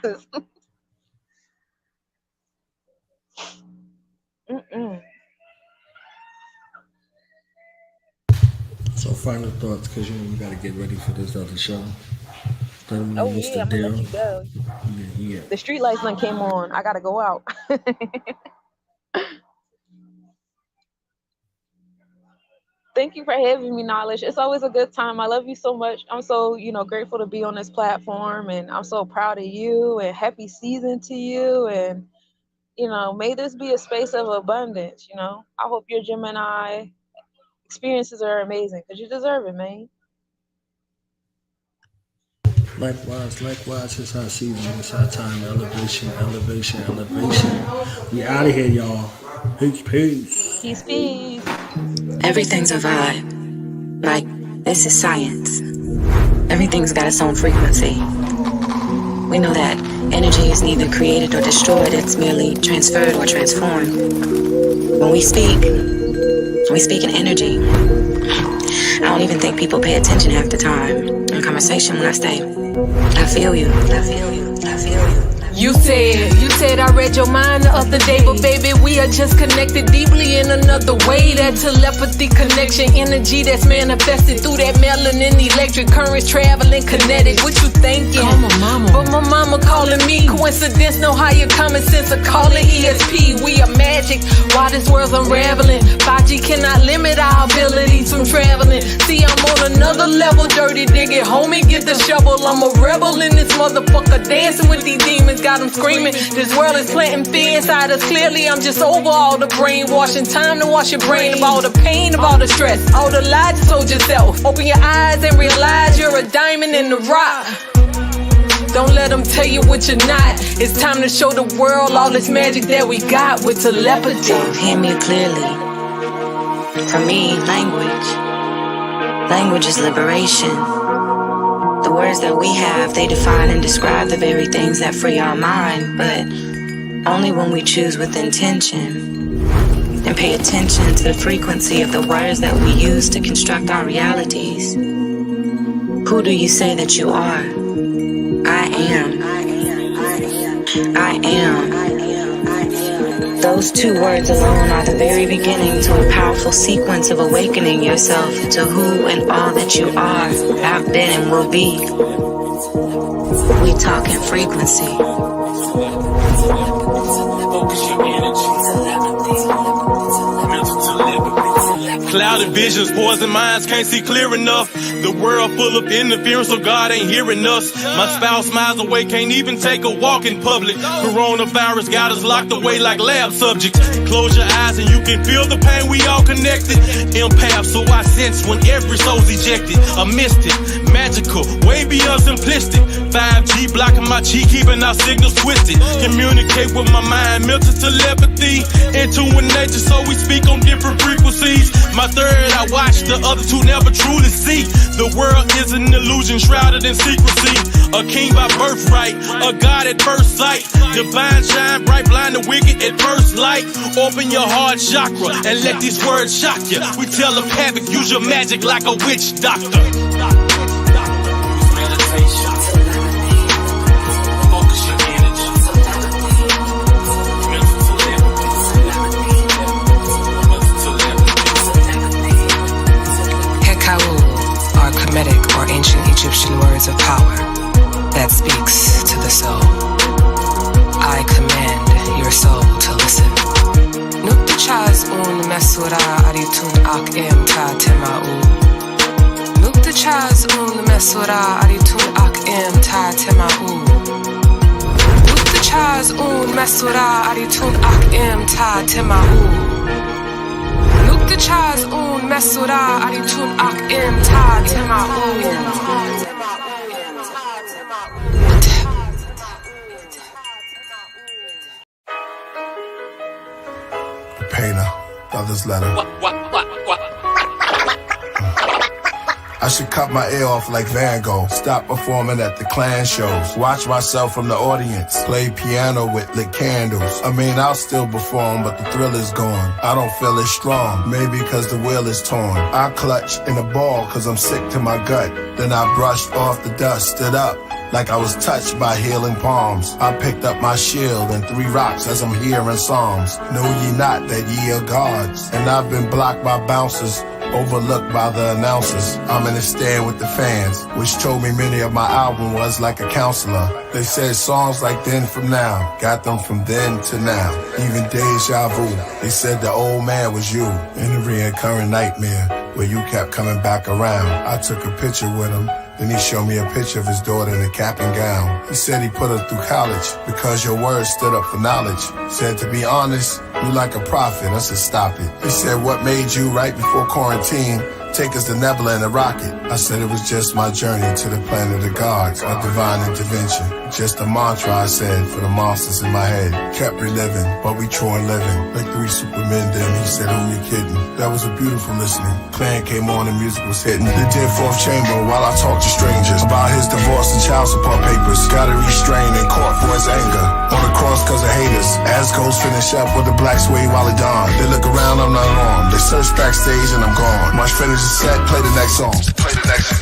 [SPEAKER 4] So final thoughts, because you know we got to get ready for this other show.
[SPEAKER 5] Oh yeah, I'm gonna let you go.
[SPEAKER 4] Yeah.
[SPEAKER 5] The street lights done came on. I gotta go out. Thank you for having me, Knowledge. It's always a good time. I love you so much. I'm so, grateful to be on this platform, and I'm so proud of you, and happy season to you. And, may this be a space of abundance. I hope your Gemini experiences are amazing, because you deserve it, man.
[SPEAKER 4] Likewise, it's our season, it's our time. Elevation. We out of here, y'all. Peace.
[SPEAKER 2] Everything's a vibe. Like, this is science. Everything's got its own frequency. We know that energy is neither created or destroyed, it's merely transferred or transformed. When we speak in energy. I don't even think people pay attention half the time in conversation when I say, I feel you.
[SPEAKER 16] You said I read your mind the other day, but baby, we are just connected deeply in another way. That telepathy connection, energy that's manifested through that melanin, electric currents traveling kinetic. What you thinking? But my mama calling me. Coincidence, no higher common sense, a calling ESP. We are magic while this world's unraveling. 5G cannot limit our abilities from traveling. See, I'm on another level, dirty digging. Homie, get the shovel. I'm a rebel in this motherfucker, dancing with these demons. Got them screaming. This world is planting fear inside us. Clearly, I'm just over all the brainwashing. Time to wash your brain of all the pain, of all the stress, all the lies you told yourself. Open your eyes and realize you're a diamond in the rock. Don't let them tell you what you're not. It's time to show the world all this magic that we got with telepathy.
[SPEAKER 2] Hear me clearly. For me, language is liberation. The words that we have, they define and describe the very things that free our mind, but only when we choose with intention and pay attention to the frequency of the words that we use to construct our realities. Who do you say that you are? I am. Those two words alone are the very beginning to a powerful sequence of awakening yourself to who and all that you are, have been, and will be. We talk in frequency.
[SPEAKER 17] Clouded visions, poison minds, can't see clear enough. The world full of interference, so God ain't hearing us. My spouse miles away, can't even take a walk in public. Coronavirus got us locked away like lab subjects. Close your eyes and you can feel the pain, we all connected. Empath, so I sense when every soul's ejected. A mystic, magical, way beyond simplistic. 5G blocking my chi, keeping our signals twisted. Communicate with my mind, mental telepathy. Into a nature, so we speak on different frequencies. My third, I watch, the other two never truly see. The world is an illusion shrouded in secrecy. A king by birthright, a god at first sight. Divine shine bright, blind the wicked at first light. Open your heart chakra and let these words shock you. We tell them havoc, use your magic like a witch doctor.
[SPEAKER 18] Or ancient Egyptian words of power that speaks to the soul. I command your soul to listen. Nukta chaz un mesura aritun ak em ta tema'u. Nukta chaz un mesura aritun ak em ta tema'u. Nukta chaz un mesura aritun ak em ta tema'u. The chaz un mesura aritun ak im ta tema'u.
[SPEAKER 7] Painter, brother's letter. I should cut my ear off like Van Gogh. Stop performing at the Klan shows. Watch myself from the audience. Play piano with lit candles. I mean, I'll still perform, but the thrill is gone. I don't feel as strong, maybe cause the will is torn. I clutch in a ball cause I'm sick to my gut. Then I brushed off the dust, stood up like I was touched by healing palms. I picked up my shield and 3 rocks as I'm hearing psalms. Know ye not that ye are gods? And I've been blocked by bouncers
[SPEAKER 3] overlooked by the announcers. I'm in the stand with the fans, which told me many of my album was like a counselor. They said songs like Then From Now, got them from then to now. Even Deja Vu, they said the old man was you in a reoccurring nightmare where you kept coming back around. I took a picture with him. Then he showed me a picture of his daughter in a cap and gown. He said he put her through college because your words stood up for knowledge. Said, to be honest, you like a prophet. I said, stop it. He said, what made you right before quarantine take us to Nebula in a rocket? I said, it was just my journey to the planet of the gods, my divine intervention. Just a mantra I said for the monsters in my head. Kept reliving, but we true and living. Like 3 supermen then, he said, who you kidding? That was a beautiful listening. Clan came on and music was hitting. They did fourth chamber while I talked to strangers about his divorce and child support papers. Got it restrained in court for his anger. On the cross cause of haters. As Ghost finish up with the black suede while he dawn. They look around, I'm not armed. They search backstage and I'm gone. Once finish the set, play the next song. Play the next.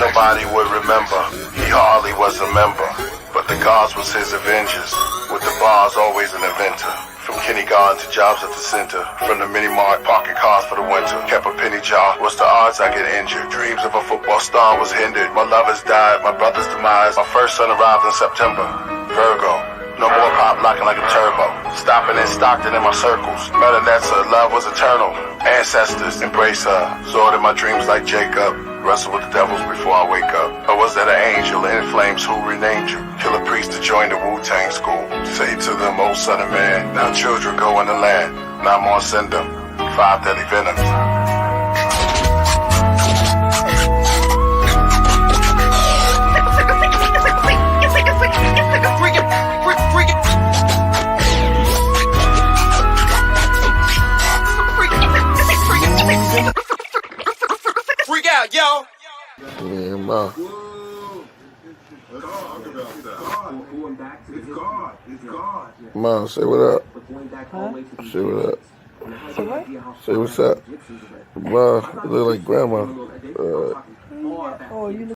[SPEAKER 3] Nobody would remember. He hardly was a member. But the gods was his avengers. With the bars, always an inventor. From kindergarten to jobs at the center. From the mini-mart, parking cars for the winter. Kept a penny jar. What's the odds I get injured? Dreams of a football star was hindered. My lovers died, my brother's demise. My first son arrived in September. Virgo. No more pop locking like a turbo. Stopping in Stockton in my circles. Metanetsa, love was eternal. Ancestors, embrace her. Sword in my dreams like Jacob. Wrestle with the devils before I wake up. Or was that an angel in flames who renamed you? Kill a priest to join the Wu-Tang school. Say to them, oh son of man, now children go in the land. Now I'm on send them 5 deadly venoms.
[SPEAKER 12] Freak out, yo.
[SPEAKER 6] Yeah, man. Man, say what up.
[SPEAKER 5] Huh?
[SPEAKER 6] Say what up.
[SPEAKER 5] So what?
[SPEAKER 6] Say what's up. Man, you look like grandma.
[SPEAKER 5] Oh, you